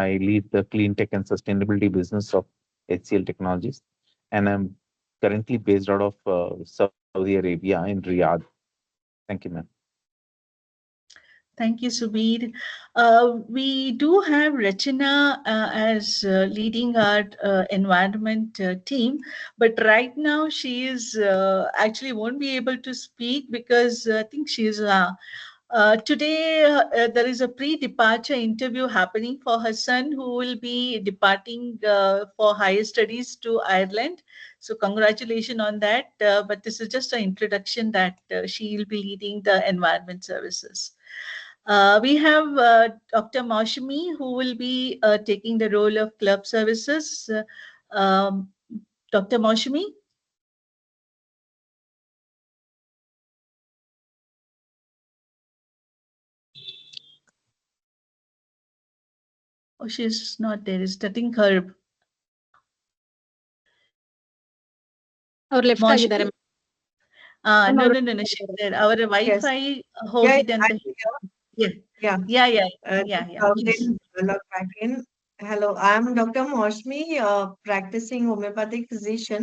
I lead the clean tech and sustainability business of HCL Technologies, and I'm currently based out of Saudi Arabia in Riyadh. Thank you, ma'am. Thank you, Subir. We do have Rachana as leading our environment team, but right now she is actually won't be able to speak because I think she is today there is a pre-departure interview happening for her son who will be departing for higher studies to Ireland. So congratulations on that. But this is just an introduction that she will be leading the environment services. We have Dr. Maushami, who will be taking the role of club services. Dr. Maushami? Oh, she's not there. It's nothing herb. ಅವ್ರು left ಆಗಿದ್ದಾರೆ. No, she said our Wi-Fi hold it and please. Log back in. Hello, I'm Dr. Moshmi, practicing homeopathic physician.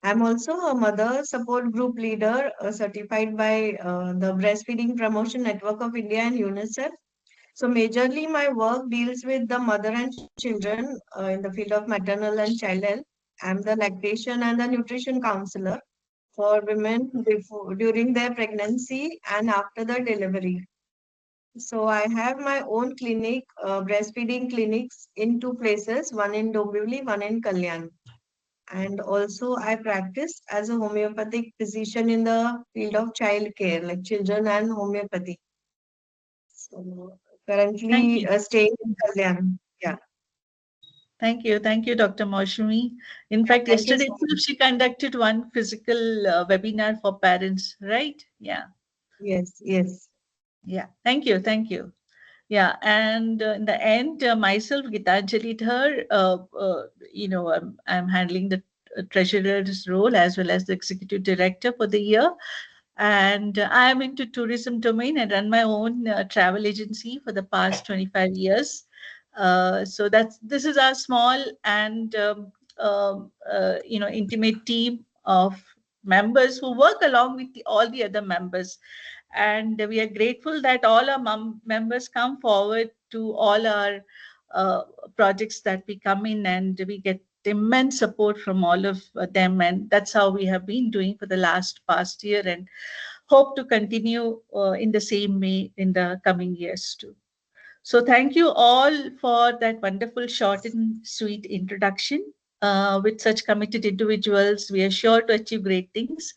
I'm also a mother support group leader, certified by the Breastfeeding Promotion Network of India and UNICEF. So majorly my work deals with the mother and children in the field of maternal and child health. I'm the lactation and the nutrition counselor for women during their pregnancy and after the delivery. So I have my own clinic, breastfeeding clinics in two places, one in Dombivli, one in Kalyan. And also I practice as a homeopathic physician in the field of child care, like children and homeopathy. So currently staying in Kalyan. Yeah. Thank you, Dr. Moshmi. In fact, yesterday she conducted one physical webinar for parents, right? Yeah. Yes. Yeah, thank you. Yeah, and in the end, myself, Gitanjali Dhar, I'm handling the treasurer's role as well as the executive director for the year. And I'm into tourism domain and run my own travel agency for the past 25 years. So this is our small and intimate team of members who work along with all the other members. And we are grateful that all our members come forward to all our projects that we come in, and we get immense support from all of them, and that's how we have been doing for the past year, and hope to continue in the same way in the coming years too. So thank you all for that wonderful short and sweet introduction. With such committed individuals, we are sure to achieve great things.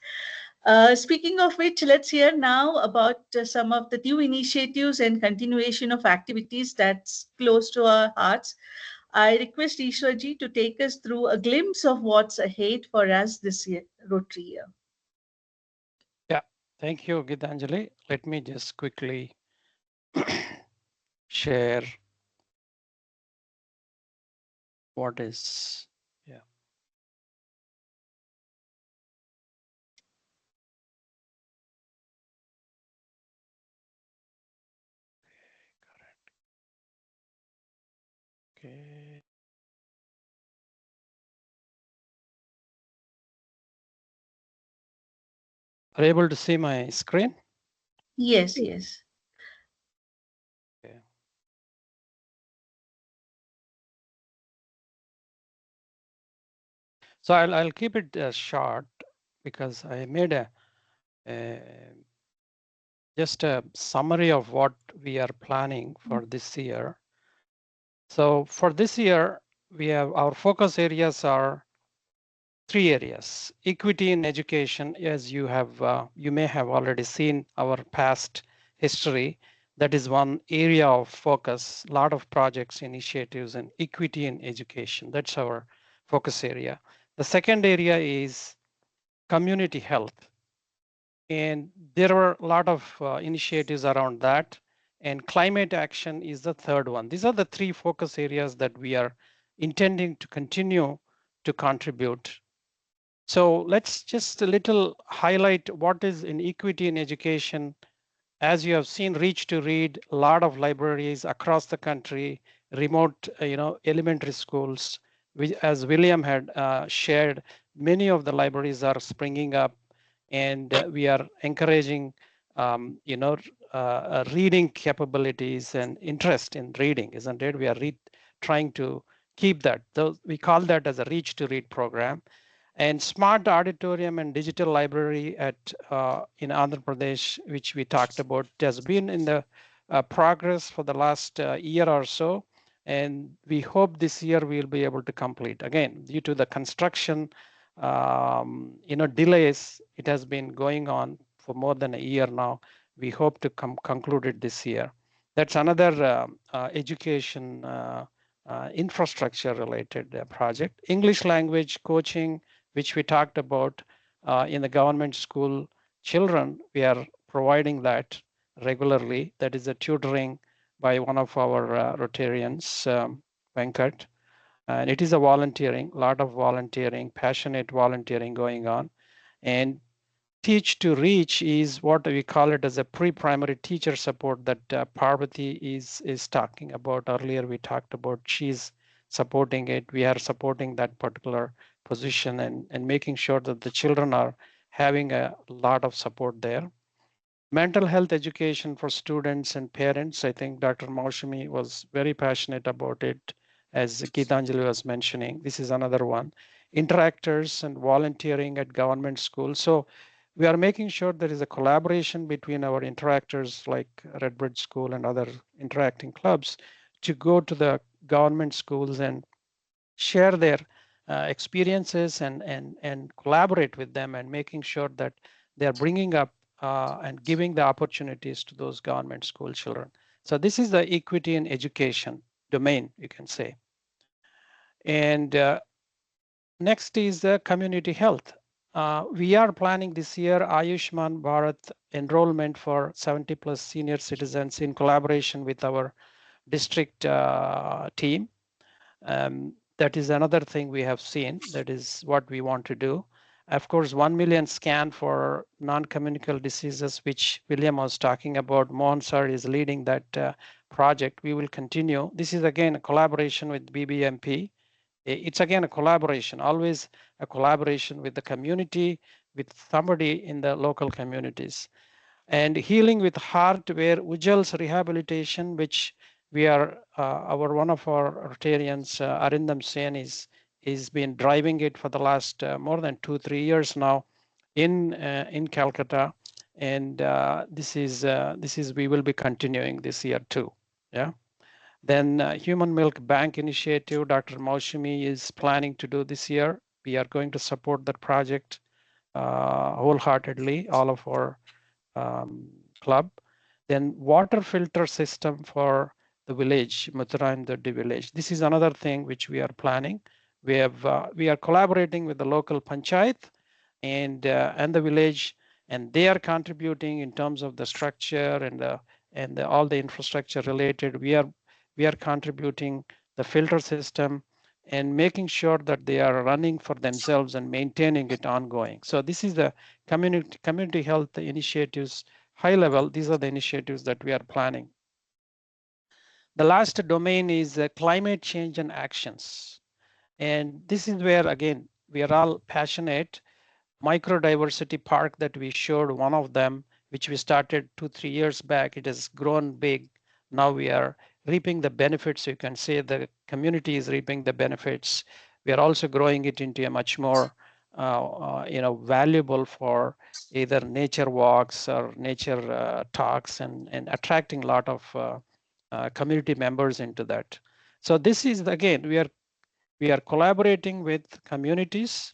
Speaking of which, let's hear now about some of the new initiatives and continuation of activities that's close to our hearts. I request Ishwarji to take us through a glimpse of what's ahead for us this year, Rotary year. Yeah, thank you, Gitanjali. Let me just quickly share what is, yeah. Okay. Are you able to see my screen? Yes. Okay. So I'll keep it short because I made just a summary of what we are planning for this year. So for this year, we have our focus areas are 3 areas: equity in education, as you may have already seen our past history. That is one area of focus, a lot of projects, initiatives, and equity in education. That's our focus area. The second area is community health. And there are a lot of initiatives around that. And climate action is the third one. These are the 3 focus areas that we are intending to continue to contribute. So let's just a little highlight what is in equity in education. As you have seen, Reach to Read, a lot of libraries across the country, remote, elementary schools. As William had shared, many of the libraries are springing up, and we are encouraging, reading capabilities and interest in reading, isn't it? We are trying to keep that. We call that as a Reach to Read program. And smart auditorium and digital library in Andhra Pradesh, which we talked about, has been in the progress for the last year or so. And we hope this year we'll be able to complete. Again, due to the construction delays, it has been going on for more than a year now. We hope to conclude it this year. That's another education infrastructure related project. English language coaching, which we talked about in the government school children, we are providing that regularly. That is a tutoring by one of our Rotarians, Venkat. And it is a volunteering, a lot of volunteering, passionate volunteering going on. And Teach to Reach is what we call it as a pre-primary teacher support that Parvati is talking about. Earlier we talked about she's supporting it. We are supporting that particular position and making sure that the children are having a lot of support there. Mental health education for students and parents. I think Dr. Maushami was very passionate about it, as Geetanjali was mentioning. This is another one. Interactors and volunteering at government schools. So we are making sure there is a collaboration between our interactors like Redbridge School and other interacting clubs to go to the government schools and share their experiences and collaborate with them and making sure that they're bringing up and giving the opportunities to those government school children. So this is the equity in education domain, you can say. And next is the community health. We are planning this year Ayushman Bharat enrollment for 70 plus senior citizens in collaboration with our district team. That is another thing we have seen. That is what we want to do. Of course, 1 million scan for non-communicable diseases, which William was talking about. Mohan sir is leading that project. We will continue. This is again a collaboration with BBMP. It's again a collaboration, always a collaboration with the community, with somebody in the local communities. And healing with heart, where Ujjal's rehabilitation, which we are, one of our Rotarians, Arindam Sen, is been driving it for the last more than 2-3 years now in Calcutta. And this is we will be continuing this year too. Yeah. Then Human Milk Bank Initiative, Dr. Maushami is planning to do this year. We are going to support that project wholeheartedly, all of our club. Then water filter system for the village, Mathura and the village. This is another thing which we are planning. We are collaborating with the local panchayat and the village, and they are contributing in terms of the structure and all the infrastructure related. We are contributing the filter system and making sure that they are running for themselves and maintaining it ongoing. So this is the community health initiatives, high level. These are the initiatives that we are planning. The last domain is climate change and actions. And this is where, again, we are all passionate. Microdiversity Park that we showed, one of them, which we started 2-3 years back, it has grown big. Now we are reaping the benefits. You can say the community is reaping the benefits. We are also growing it into a much more valuable for either nature walks or nature talks and attracting a lot of community members into that. So this is, again, we are collaborating with communities,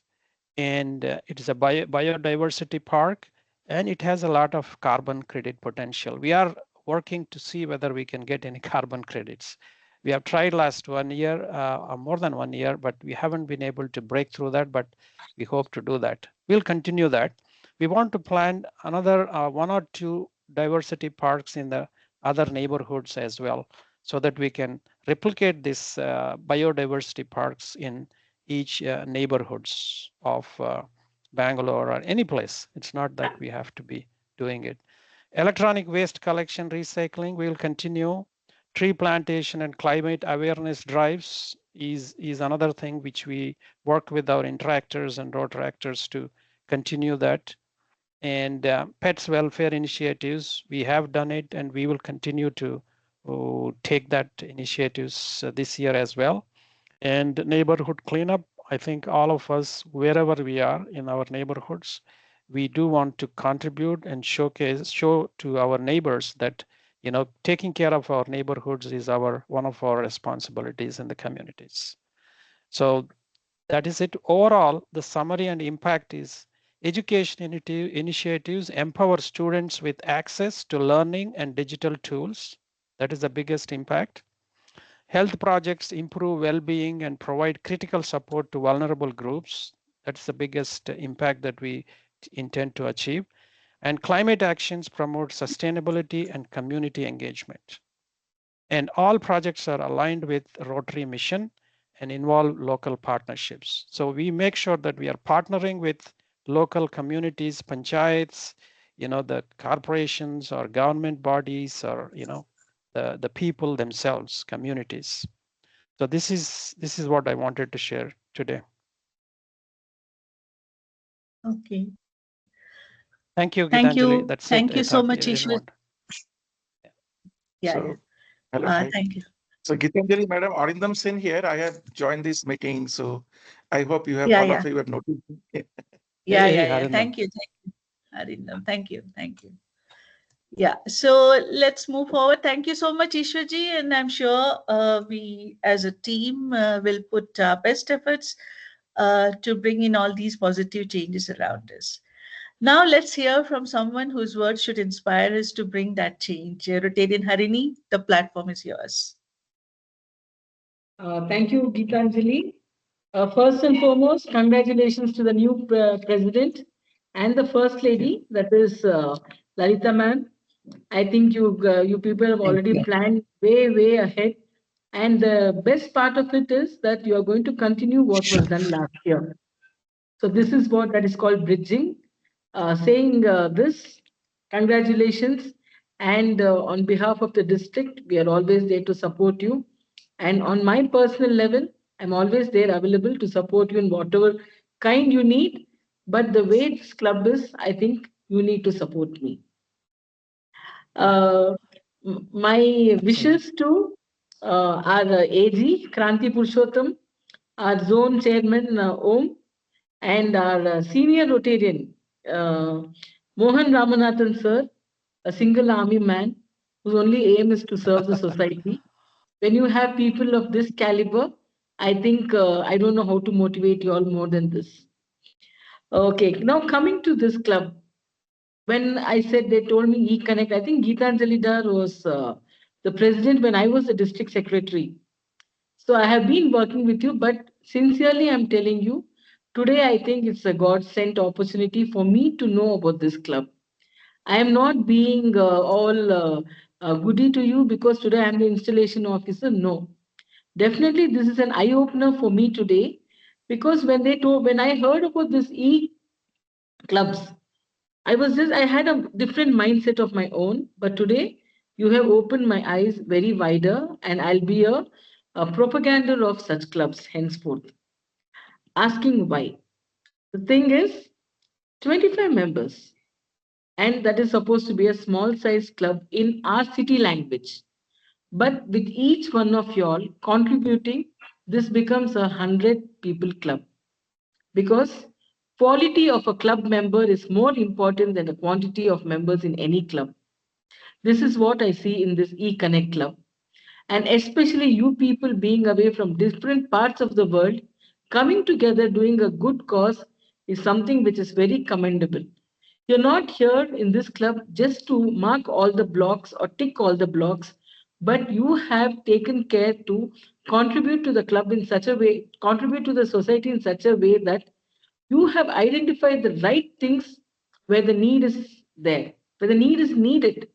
and it is a biodiversity park, and it has a lot of carbon credit potential. We are working to see whether we can get any carbon credits. We have tried last 1 year, more than 1 year, but we haven't been able to break through that, but we hope to do that. We'll continue that. We want to plan another 1 or 2 diversity parks in the other neighborhoods as well, so that we can replicate this biodiversity parks in each neighborhoods of Bangalore or any place. It's not that we have to be doing it. Electronic waste collection, recycling, we will continue. Tree plantation and climate awareness drives is another thing which we work with our interactors and Rotaractors to continue that. And pets welfare initiatives, we have done it and we will continue to take that initiatives this year as well. And neighborhood cleanup, I think all of us, wherever we are in our neighborhoods, we do want to contribute and show to our neighbors that, taking care of our neighborhoods is one of our responsibilities in the communities. So that is it. Overall, the summary and impact is education initiatives empower students with access to learning and digital tools. That is the biggest impact. Health projects improve well-being and provide critical support to vulnerable groups. That's the biggest impact that we intend to achieve. And climate actions promote sustainability and community engagement. And all projects are aligned with Rotary mission and involve local partnerships. So we make sure that we are partnering with local communities, panchayats, the corporations or government bodies, or the people themselves, communities. So this is what I wanted to share today. Okay. Thank you, Thank Gitanjali. you. That's Thank it. you I so thought much, I didn't Ishwar. want. Yeah, So, yeah. hello, hi. Thank you. So, Gitanjali, Madam, Arindam Sen here. I have joined this meeting, so I hope you have Yeah, all yeah. of you have noticed. Yeah, Hey, yeah, yeah. Harindam. Thank you. Thank you, Arindam. Thank you. Thank you. Yeah, so let's move forward. Thank you so much, Ishwarji, and I'm sure we as a team will put our best efforts to bring in all these positive changes around us. Now let's hear from someone whose words should inspire us to bring that change. Rotarian Harini, the platform is yours. Thank you, Geetanjali. First and foremost, congratulations to the new president and the first lady, that is Lalita ma'am. I think you people have already planned way ahead. And the best part of it is that you are going to continue what was done last year. So this is what that is called bridging. Saying this, congratulations. And on behalf of the district, we are always there to support you. And on my personal level, I'm always there available to support you in whatever kind you need. But the way this club is, I think you need to support me. My wishes to our AG, Kranti Purushottam, our zone chairman, Om, and our senior Rotarian, Mohan Ramanathan sir, a single army man whose only aim is to serve the society. When you have people of this caliber, I think I don't know how to motivate you all more than this. Okay, now coming to this club. When I said they told me E-Connect, I think Geetanjali Dar was the president when I was the district secretary. So I have been working with you, but sincerely, I'm telling you, today I think it's a God-sent opportunity for me to know about this club. I am not being all goody to you because today I'm the installation officer. No, definitely this is an eye opener for me today, because when I heard about this clubs, I had a different mindset of my own, but today you have opened my eyes very wider, and I'll be a propagander of such clubs henceforth. Asking why? The thing is, 25 members, and that is supposed to be a small size club in our city language. But with each one of y'all contributing, this becomes 100 people club, because quality of a club member is more important than the quantity of members in any club. This is what I see in this E-Connect club. And especially you people being away from different parts of the world, coming together doing a good cause is something which is very commendable. You're not here in this club just to mark all the blocks or tick all the blocks, but you have taken care to contribute to the club in such a way, contribute to the society in such a way that you have identified the right things where the need is there, where the need is needed,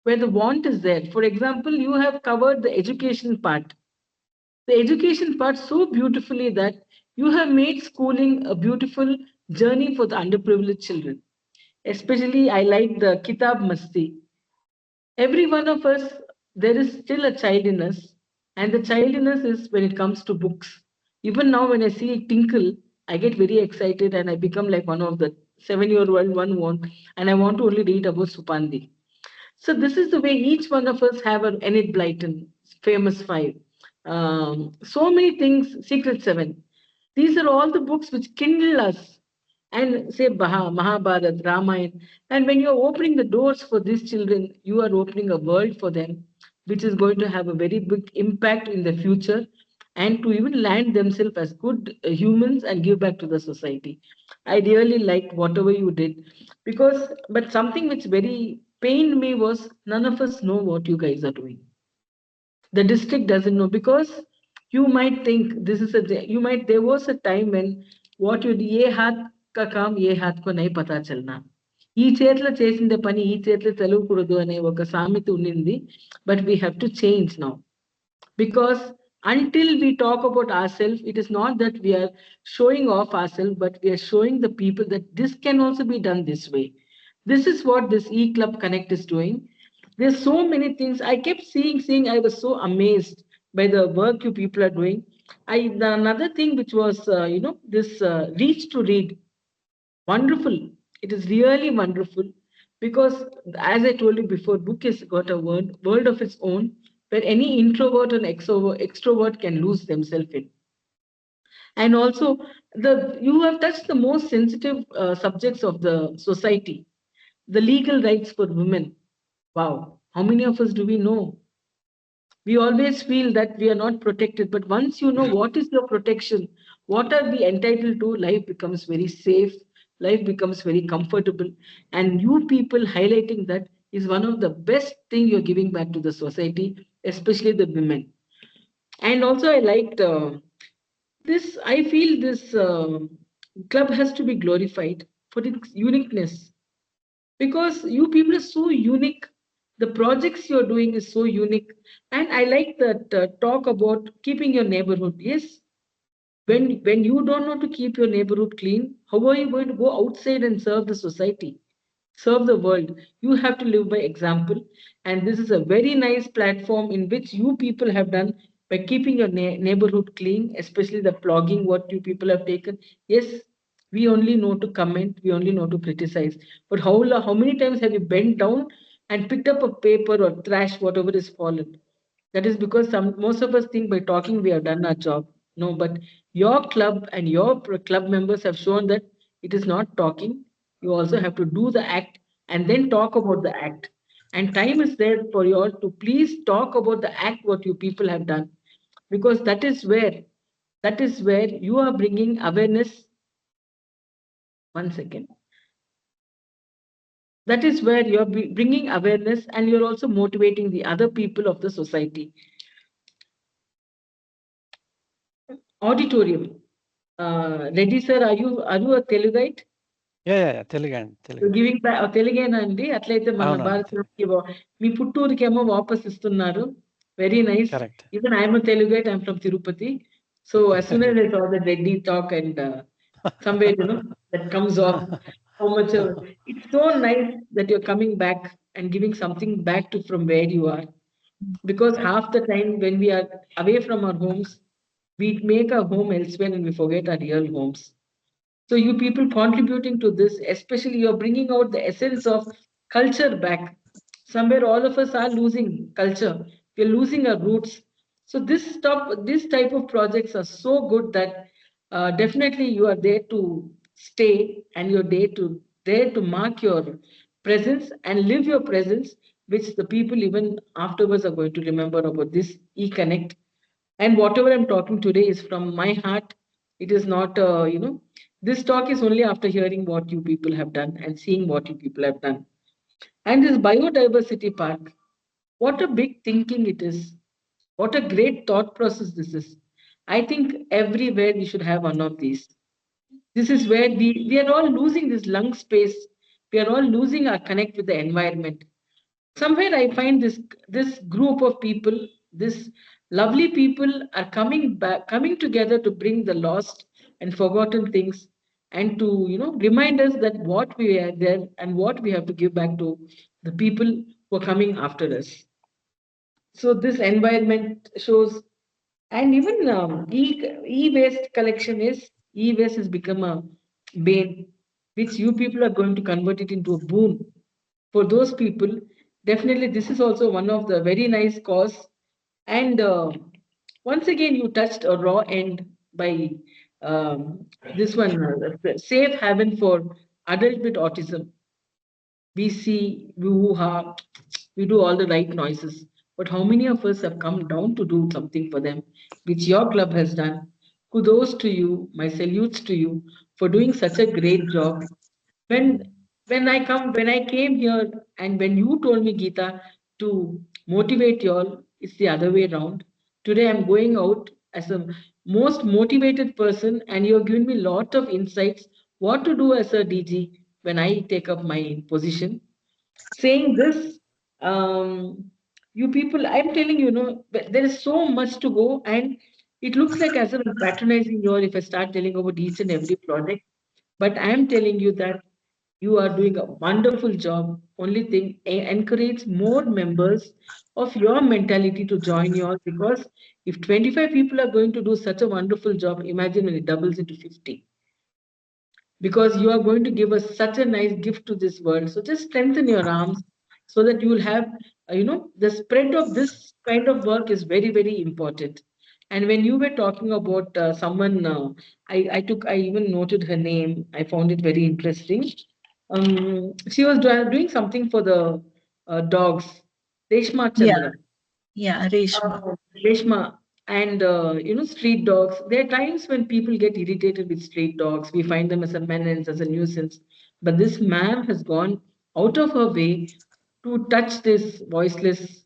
where the want is there. For example, you have covered the education part. The education part so beautifully that you have made schooling a beautiful journey for the underprivileged children. Especially, I like the Kitab Masti. Every one of us, there is still a child in us, and the child in us is when it comes to books. Even now, when I see it tinkle, I get very excited and I become like one of the 7-year-old one, and I want to only read about Supandi. So this is the way each one of us have an Enid Blyton, famous five. So many things, Secret Seven. These are all the books which kindle us, and say Mahabharat, Ramayana. And when you're opening the doors for these children, you are opening a world for them, which is going to have a very big impact in the future, and to even land themselves as good humans and give back to the society. I really liked whatever you did, but something which very pained me was none of us know what you guys are doing. The district doesn't know, because you might think there was a time when what you ye hath ka kaam ye hath ko nahi pata chalna. ఈ చేతిలో చేసిందే పని ఈ చేతిలో తెలుగుకూడదు అనే ఒక సామెత ఉండింది. But we have to change now, because until we talk about ourselves, it is not that we are showing off ourselves, but we are showing the people that this can also be done this way. This is what this E-Club Connect is doing. There's so many things. I kept seeing, I was so amazed by the work you people are doing. Another thing which was, this reach to read. Wonderful. It is really wonderful because, as I told you before, book has got a world of its own where any introvert and extrovert can lose themselves in. And also, you have touched the most sensitive subjects of the society, the legal rights for women. Wow, how many of us do we know? We always feel that we are not protected, but once you know what is your protection, what are we entitled to, life becomes very safe, life becomes very comfortable. And you people highlighting that is one of the best thing you're giving back to the society, especially the women. And also I liked this, I feel this club has to be glorified for its uniqueness, because you people are so unique. The projects you're doing is so unique. And I like that talk about keeping your neighborhood. Yes, when you don't know to keep your neighborhood clean, how are you going to go outside and serve the society, serve the world? You have to live by example. And this is a very nice platform in which you people have done by keeping your neighborhood clean, especially the plugging what you people have taken. Yes, we only know to comment, we only know to criticize, but how many times have you bent down and picked up a paper or trash, whatever is fallen? That is because most of us think by talking we have done our job. No, but your club and your club members have shown that it is not talking. You also have to do the act and then talk about the act. And time is there for you all to please talk about the act what you people have done, because that is where you are bringing awareness. One second. That is where you're bringing awareness, and you're also motivating the other people of the society. Auditorium. Reddy sir, are you a Telugite? Telugu. Giving తెలుగేనా అండి? అట్లయితే మన అవునండి. భారతదేశానికి మీ పుట్టూరుకేమో వాపస్ ఇస్తున్నారు. Very nice. Correct. Even I'm a Telugite, I'm from Tirupati. So as soon as I saw the Reddy talk and somewhere, that comes off how much it's so nice that you're coming back and giving something back to from where you are. Because half the time when we are away from our homes, we make our home elsewhere and we forget our real homes. So you people contributing to this, especially you're bringing out the essence of culture back. Somewhere all of us are losing culture. We're losing our roots. So this type of projects are so good that definitely you are there to stay, and you're there to mark your presence and live your presence, which the people even afterwards are going to remember about this e-connect. And whatever I'm talking today is from my heart. It is not, this talk is only after hearing what you people have done and seeing what you people have done. And this biodiversity park, what a big thinking it is. What a great thought process this is. I think everywhere we should have one of these. This is where we are all losing this lung space. We are all losing our connect with the environment. Somewhere I find this group of people, this lovely people are coming together to bring the lost and forgotten things, and to remind us that what we are there and what we have to give back to the people who are coming after us. So this environment shows. And even e-waste collection is e-waste has become a bane, which you people are going to convert it into a boon for those people. Definitely, this is also one of the very nice cause. And once again, you touched a raw end by this one, safe haven for adult with autism. We see, we woo-ha, we do all the right noises. But how many of us have come down to do something for them, which your club has done? Kudos to you, my salutes to you for doing such a great job. When I came here, and when you told me, Geeta, to motivate y'all, it's the other way around. Today I'm going out as a most motivated person, and you've given me a lot of insights what to do as a DG when I take up my position. Saying this, um, You people, I'm telling you, there is so much to go, and it looks like as if I'm patronizing you all if I start telling about each and every project. But I'm telling you that you are doing a wonderful job. Only thing, encourage more members of your mentality to join you all, because if 25 people are going to do such a wonderful job, imagine when it doubles into 50, because you are going to give us such a nice gift to this world. So just strengthen your arms so that you will have, the spread of this kind of work is very, very important. And when you were talking about someone, I even noted her name. I found it very interesting. She was doing something for the dogs, Reshma Yeah, Chandra. yeah, Reshma. Reshma, and street dogs. There are times when people get irritated with street dogs. We find them as a menace, as a nuisance. But this ma'am has gone out of her way to touch these voiceless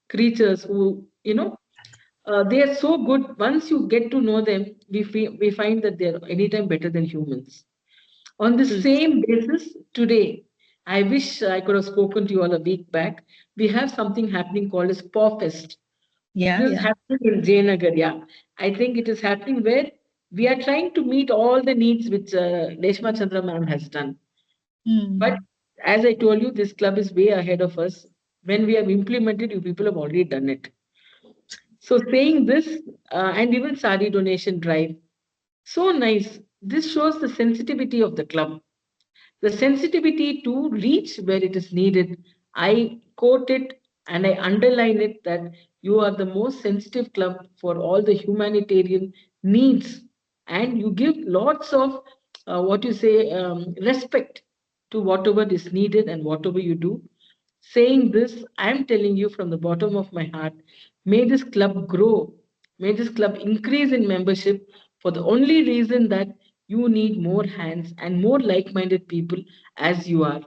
creatures who, they are so good. Once you get to know them, we find that they're anytime better than humans. On the same basis, today, I wish I could have spoken to you all a week back. We have something happening called as Paw Fest. Yeah, This is yeah. happening in Jayanagar, yeah. I think it is happening where we are trying to meet all the needs which Reshma Chandra ma'am has done. But as I told you, this club is way ahead of us. When we have implemented, you people have already done it. So saying this, and even sari donation drive, so nice. This shows the sensitivity of the club, the sensitivity to reach where it is needed. I quote it and I underline it that you are the most sensitive club for all the humanitarian needs, and you give lots of what you say respect to whatever is needed and whatever you do. Saying this, I am telling you from the bottom of my heart, may this club grow, may this club increase in membership for the only reason that you need more hands and more like minded people as you are.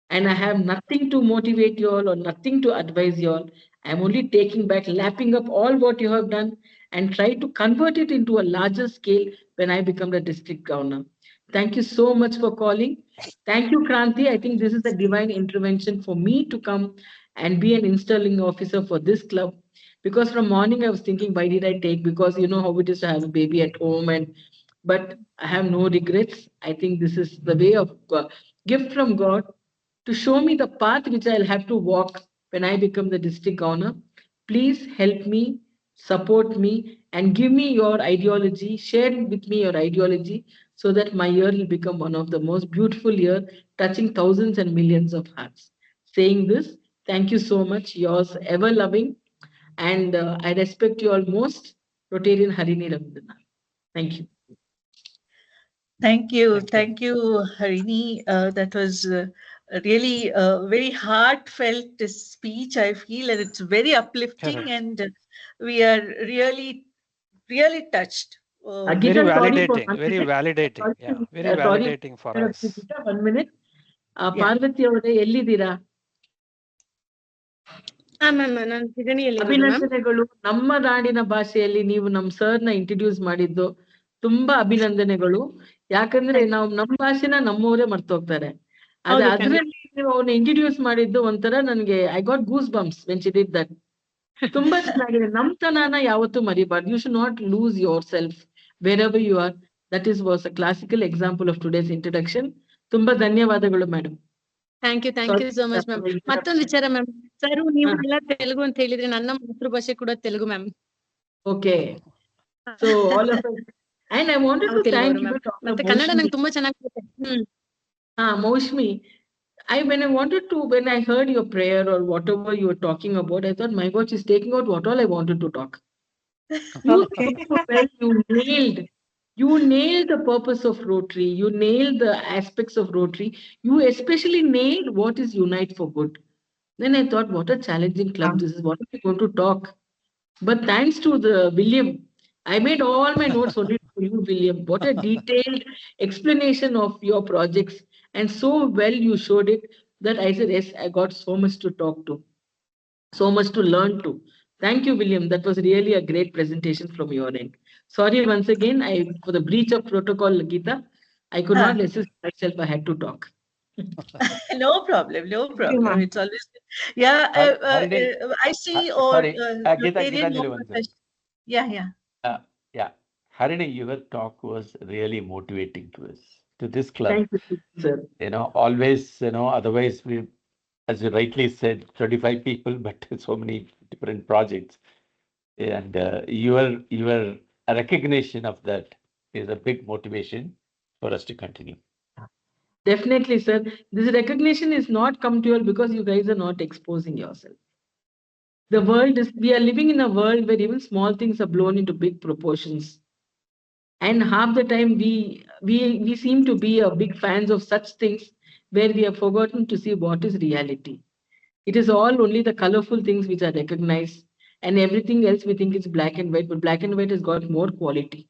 And I have nothing to motivate you all or nothing to advise you all. I'm only taking back, lapping up all what you have done and try to convert it into a larger scale when I become the district governor. Thank you so much for calling. Thank you, Kranti. I think this is a divine intervention for me to come and be an installing officer for this club. Because from morning I was thinking, why did I take? Because you know how it is to have a baby at home, and but I have no regrets. I think this is the way of gift from God to show me the path which I'll have to walk when I become the district governor. Please help me, support me, and give me your ideology. Share with me your ideology so that my year will become one of the most beautiful year, touching thousands and millions of hearts. Saying this, thank you so much. Yours ever loving, and I respect you all most, Rotarian Harini Ravindranath. Thank you. Thank you. Thank you. Thank you, Harini. That was really a very heartfelt speech, I feel, and it's very uplifting, Correct. and we are really, really touched. Very Gita, sorry for validating, 1 very minute. validating. Yeah, very Sorry, validating for us. Gita, 1 minute. Yeah. Parvati ಅವರೇ ಎಲ್ಲಿದ್ದೀರಾ? Ma'am ನಾನು ಸಿಗಣಿಯಲ್ಲಿ ma'am. ಅಭಿನಂದನೆಗಳು. ನಮ್ಮ ನಾಡಿನ ಭಾಷೆಯಲ್ಲಿ ನೀವು ನಮ್ಮ ಸರ್ನ ಇಂಟ್ರೊಡ್ಯೂಸ್ ಮಾಡಿದ್ದು ತುಂಬಾ ಅಭಿನಂದನೆಗಳು. ಯಾಕಂದ್ರೆ ನಾವು ನಮ್ಮ ಭಾಷೆನ ನಮ್ಮವರೇ ಮರ್ತೋಗ್ತಾರೆ. ಆದ್ರೆ ಹೌದು, ಖಂಡಿತ. ಅದ್ರಲ್ಲಿ ನೀವು ಅವ್ನ ಇಂಟ್ರೊಡ್ಯೂಸ್ ಮಾಡಿದ್ದು ಒಂಥರ ನನಗೆ I got goose bumps when she did that. ತುಂಬಾ ಚೆನ್ನಾಗಿದೆ. ನಮ್ತನನ ಯಾವತ್ತೂ ಮರಿಬಾರ್ದು. You should not lose yourself wherever you are. That is was a classical example of today's introduction. ತುಂಬಾ ಧನ್ಯವಾದಗಳು madam. Thank you so much ma'am. ಮತ್ತೊಂದು ವಿಚಾರ ma'am, sir ನೀವು ಎಲ್ಲ ತೆಲುಗು ಅಂತ ಹೇಳಿದ್ರೆ ನನ್ನ ಮಾತೃಭಾಷೆ ಕೂಡ Telugu ma'am. Okay, so all of us, and I wanted to thank you. ಮತ್ತೆ ಕನ್ನಡ ನಂಗೆ ತುಂಬಾ ಚೆನ್ನಾಗಿ ಬರುತ್ತೆ. Maushmi, when I heard your prayer or whatever you were talking about, I thought, my God, she's taking out what all I wanted to talk. Okay. You nailed the purpose of Rotary. You nailed the aspects of Rotary. You especially nailed what is Unite for Good. Then I thought, what a challenging club this is. What are we going to talk? But thanks to the William, I made all my notes only for you, William. What a detailed explanation of your projects. And so well you showed it that I said, yes, I got so much to talk to, so much to learn to. Thank you, William. That was really a great presentation from your end. Sorry once again, for the breach of protocol, Geeta, I could not resist myself. I had to talk. No problem, no Thank you, problem. ma'am. It's always, yeah. Harini, I see, or sorry, Rotarian Gitanjali Home one second. Profession. Yeah, yeah. Yeah, Harini, your talk was really motivating to us, to this club. Thank you, sir. Always, otherwise we, as you rightly said, 25 people, but so many different projects. And your recognition of that is a big motivation for us to continue. Definitely, sir. This recognition is not come to you all because you guys are not exposing yourself. The world is, we are living in a world where even small things are blown into big proportions. And half the time we seem to be a big fans of such things where we have forgotten to see what is reality. It is all only the colorful things which are recognized, and everything else we think is black and white, but black and white has got more quality.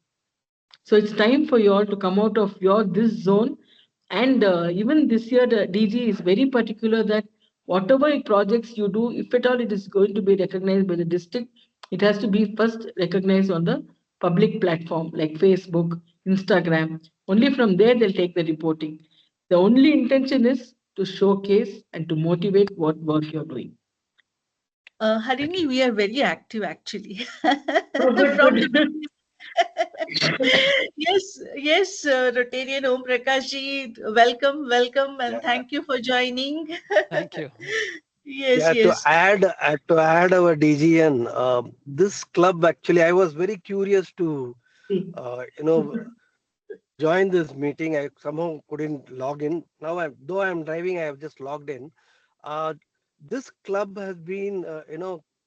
So it's time for you all to come out of your this zone. And even this year, the DG is very particular that whatever projects you do, if at all it is going to be recognized by the district, it has to be first recognized on the public platform like Facebook, Instagram. Only from there they'll take the reporting. The only intention is to showcase and to motivate what work you're doing. Harini, we are very active actually. Oh, good, From the good. yes, yes, Rotarian Om Prakash ji, welcome, welcome, and thank you for joining. Thank you. Yes, Yeah, yes. to add our DGN, this club actually, I was very curious to, join this meeting. I somehow couldn't log in. Now, though I'm driving, I have just logged in. This club has been,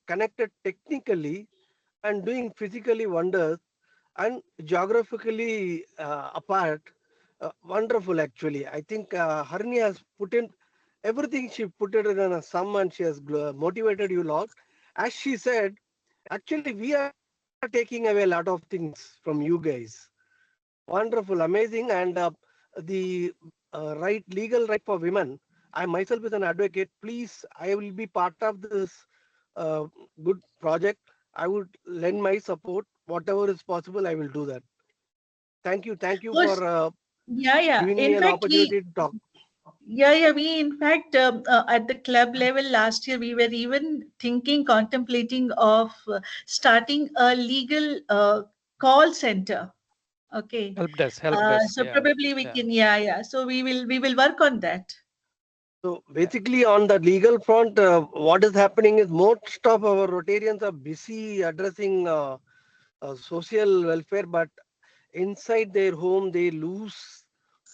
connected technically and doing physically wonders and geographically apart. Wonderful, actually. I think Harni has put in everything. She put it in a sum and she has motivated you lot. As she said, actually, we are taking away a lot of things from you guys. Wonderful, amazing. And the legal right for women. I myself is an advocate. Please, I will be part of this good project. I would lend my support. Whatever is possible, I will do that. Thank you. Thank you Was for yeah, yeah. giving me In an fact, we opportunity to talk. yeah, yeah. We in fact at the club level last year we were even thinking, contemplating of starting a legal call center. Okay. Help desk. So Yeah, probably we yeah. can, yeah, yeah. So we will work on that. So basically, on the legal front, what is happening is most of our Rotarians are busy addressing social welfare, but inside their home, they lose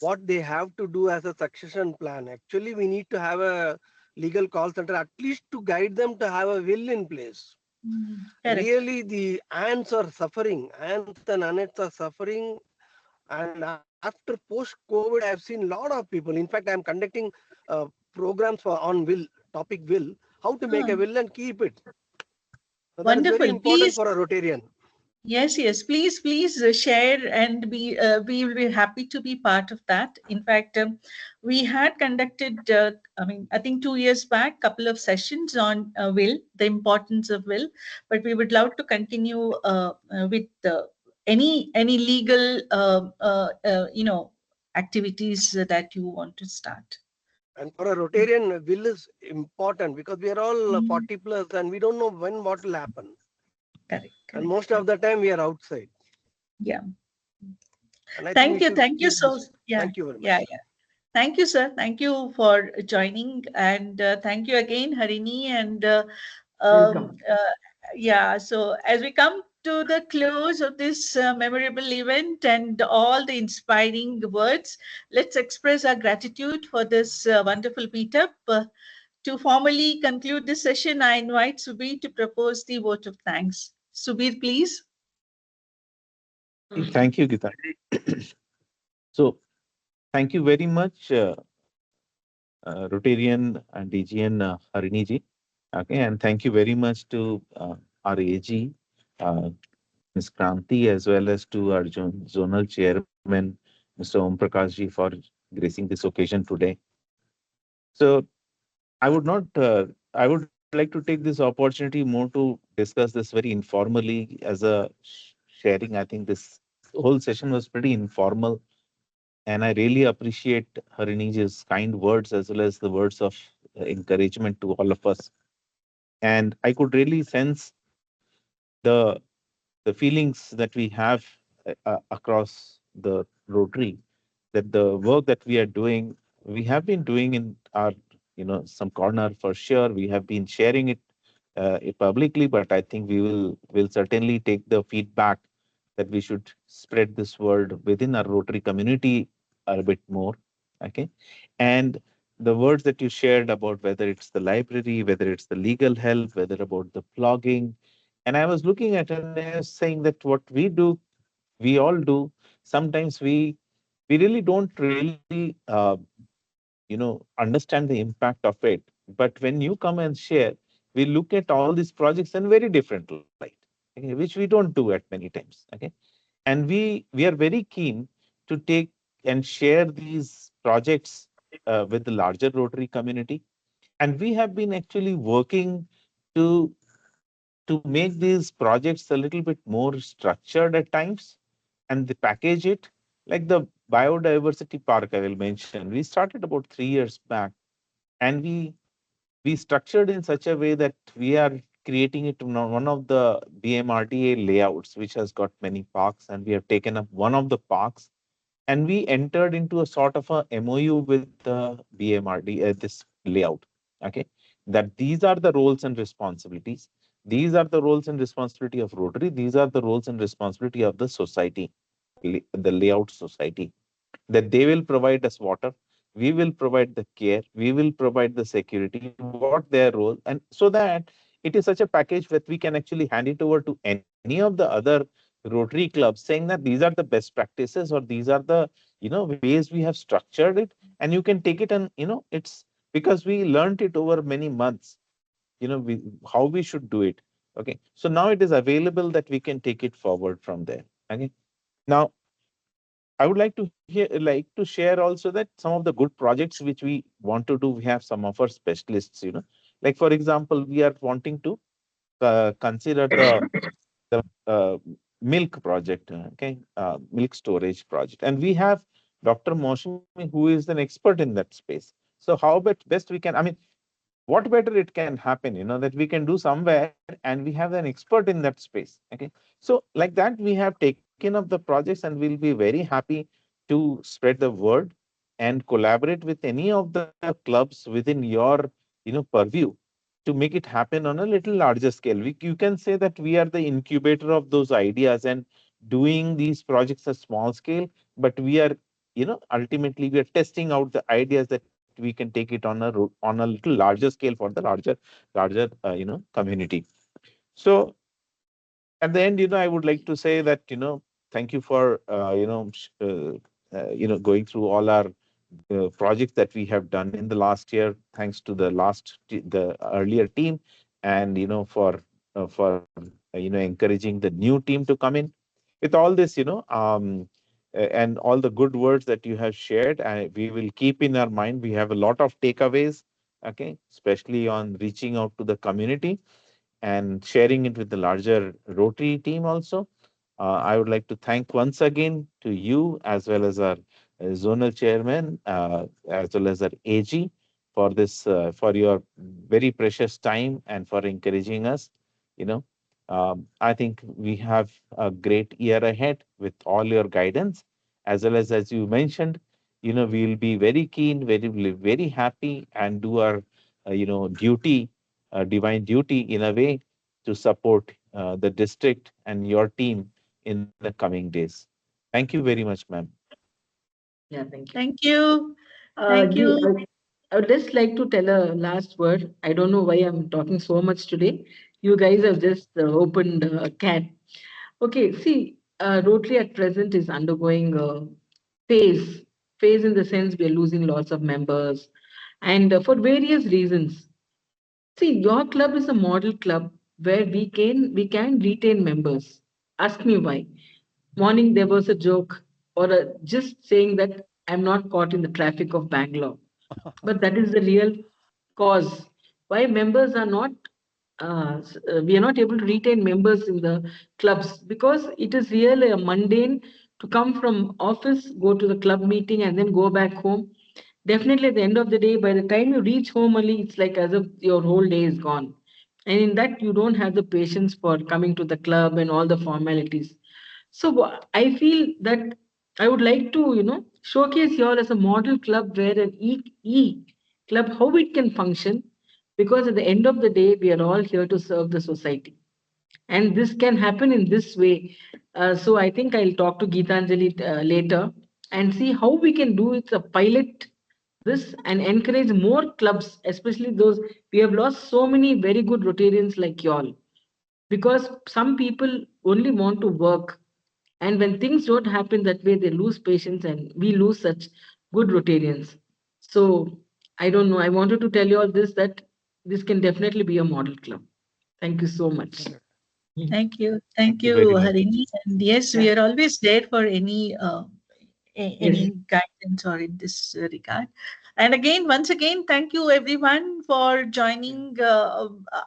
what they have to do as a succession plan. Actually, we need to have a legal call center, at least to guide them to have a will in place. Correct. Really, the ants are suffering, ants and ants are suffering. And after post-COVID, I have seen a lot of people. In fact, I'm conducting programs on will, topic will, how to make Ah, a will and keep it. So that is very wonderful. important Please, for a Rotarian. yes, yes. Please share, and we will be happy to be part of that. In fact, we had conducted, I mean, I think 2 years back, couple of sessions on will, the importance of will. But we would love to continue with any legal, activities that you want to start. And for a Rotarian, will is important because we are all Mm, 40 plus and we don't know when what will happen. correct, And correct. most of the time we are outside. Yeah. And I think we Thank you. should Thank you keep so. this. Yeah, Thank you very yeah, much. yeah. Thank you, sir. Thank you for joining, and thank you again, Harini. And Welcome. yeah, so as we come to the close of this memorable event and all the inspiring words, let's express our gratitude for this wonderful meetup. To formally conclude this session, I invite Subir to propose the vote of thanks. Subir, please. Thank you, Gita. So thank you very much, Rotarian and DGN Harini ji. Okay, and thank you very much to our AG, uh, Ms. Kranti, as well as to our zonal chairman, Mr. Om Prakash ji, for gracing this occasion today. So I would not, I would like to take this opportunity more to discuss this very informally as a sharing. I think this whole session was pretty informal And I really appreciate Harini's kind words as well as the words of encouragement to all of us. And I could really sense the the feelings that we have across the Rotary, that the work that we are doing, we have been doing in our, some corner for sure. We have been sharing it publicly, but I think will certainly take the feedback that we should spread this word within our Rotary community a bit more. Okay, and the words that you shared about whether it's the library, whether it's the legal help, whether about the blogging, and I was looking at it and I was saying that what we do, we all do. Sometimes we really don't really understand the impact of it. But when you come and share, we look at all these projects in very different light, okay, which we don't do at many times. Okay, and we are very keen to take and share these projects with the larger Rotary community. And we have been actually working to to make these projects a little bit more structured at times, and they package it like the biodiversity park I will mention. We started about 3 years back, and we structured in such a way that we are creating it in one of the BMRDA layouts, which has got many parks, and we have taken up one of the parks, and we entered into a sort of a MOU with the BMRD, this layout. Okay, that these are the roles and responsibilities. These are the roles and responsibility of Rotary. These are the roles and responsibility of the society, the layout society, that they will provide us water, we will provide the care, we will provide the security, what their role, and so that it is such a package that we can actually hand it over to any of the other Rotary clubs, saying that these are the best practices or these are the ways we have structured it, and you can take it, and it's because we learned it over many months, how we should do it. Okay, so now it is available that we can take it forward from there. Okay, now I would like to share also that some of the good projects which we want to do, we have some of our specialists, like for example, we are wanting to consider the milk project, okay, milk storage project, and we have Dr. Moshmi, who is an expert in that space. So how best we can, I mean, what better it can happen, that we can do somewhere and we have an expert in that space. Okay, so like that we have taken up the projects, and we'll be very happy to spread the word and collaborate with any of the clubs within your purview to make it happen on a little larger scale. You can say that we are the incubator of those ideas and doing these projects at small scale, but we are, ultimately we are testing out the ideas that we can take it on on a little larger scale for the larger community. So at the end, I would like to say that, thank you for going through all our projects that we have done in the last year, thanks to the earlier team, and for encouraging the new team to come in with all this, and all the good words that you have shared. We will keep in our mind. We have a lot of takeaways, okay, especially on reaching out to the community and sharing it with the larger Rotary team also. I would like to thank once again to you as well as our zonal chairman, as well as our AG for for your very precious time and for encouraging us. You know, I think we have a great year ahead with all your guidance, as well as you mentioned. We will be very keen, very happy, and do our duty, divine duty in a way to support the district and your team in the coming days. Thank you very much, ma'am. Yeah, thank you. Thank you. Thank You, you. I would just like to tell a last word. I don't know why I'm talking so much today. You guys have just opened a can. Okay, see, Rotary at present is undergoing a phase. Phase in the sense we are losing lots of members, and for various reasons. See, your club is a model club where we can retain members. Ask me why. Morning there was a joke or just saying that I'm not caught in the traffic of Bangalore, but that is the real cause why members are not. We are not able to retain members in the clubs because it is really a mundane to come from office, go to the club meeting, and then go back home. Definitely at the end of the day, by the time you reach home only, it's like as if your whole day is gone. And in that, you don't have the patience for coming to the club and all the formalities. So I feel that I would like to, showcase you all as a model club where an E club, how it can function, because at the end of the day, we are all here to serve the society. And this can happen in this way. So I think I'll talk to Geetanjali later and see how we can do it, a pilot this and encourage more clubs, especially those. We have lost so many very good Rotarians like y'all because some people only want to work. And when things don't happen that way, they lose patience and we lose such good Rotarians. So I don't know. I wanted to tell you all this that this can definitely be a model club. Thank you so much. Thank you. Thank Thank you you, very much. Harini. And yes, we are always there for any Yes. guidance or in this regard. And again, once again, thank you everyone for joining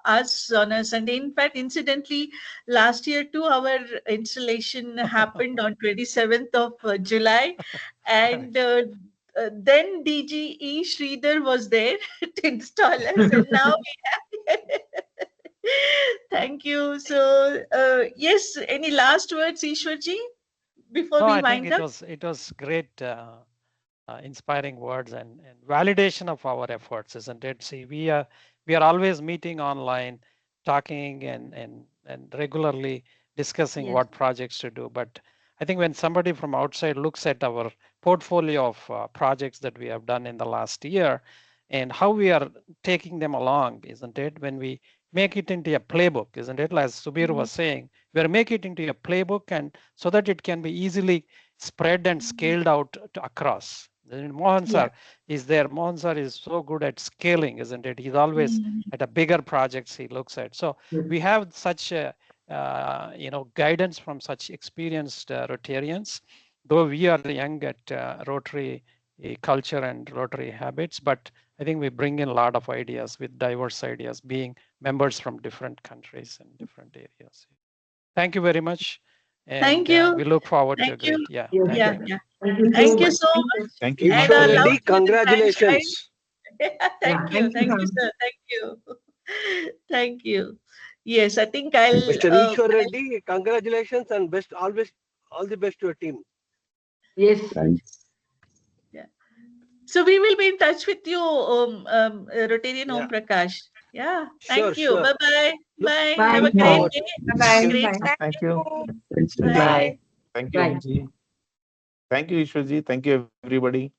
us on a Sunday. In fact, incidentally, last year too, our installation happened on 27th of July. And then DGE Sridhar was there to install us. And now we have... Thank you. So, yes, any last words, Ishwarji, before No, we I think wind up? it was great, inspiring words and validation of our efforts, isn't it? See, we are always meeting online, talking and regularly discussing Yes. what projects to do. But I think when somebody from outside looks at our portfolio of projects that we have done in the last year and how we are taking them along, isn't it? When we make it into a playbook, isn't it? As Subir was saying, we are making it into a playbook and so that it can be easily spread and scaled out to across. Mohan sir is there. Mohan sir is so good at scaling, isn't it? He's always at a bigger projects he looks at. So we have such a guidance from such experienced Rotarians. Though we are young at Rotary culture and Rotary habits, but I think we bring in a lot of ideas with diverse ideas, being members from different countries and different areas. Thank you very much. And Thank you. we look forward to a Thank you. great, Yes. thank Yeah, you. yeah. Thank you so Thank you much. so much. Thank you. And Ishwar our Reddy, lovely congratulations. Thank you. Thank Thank you, sir. Thank you. Thank you. Yes, I think I'll. Mr. Ishwar Reddy, congratulations and best, always, all the best to your team. Yes. Thanks. Yeah. So we will be in touch with you, Rotarian Om Yeah. Prakash. Yeah. Sure, Thank you. sure. Bye-bye. Look Bye. Bye. Have a great forward day. to it. Thank you. Great. Thank you. Thanks. Bye. Bye. Thank you, Bye. Anji. Thank you, Ishwarji. Thank you, everybody.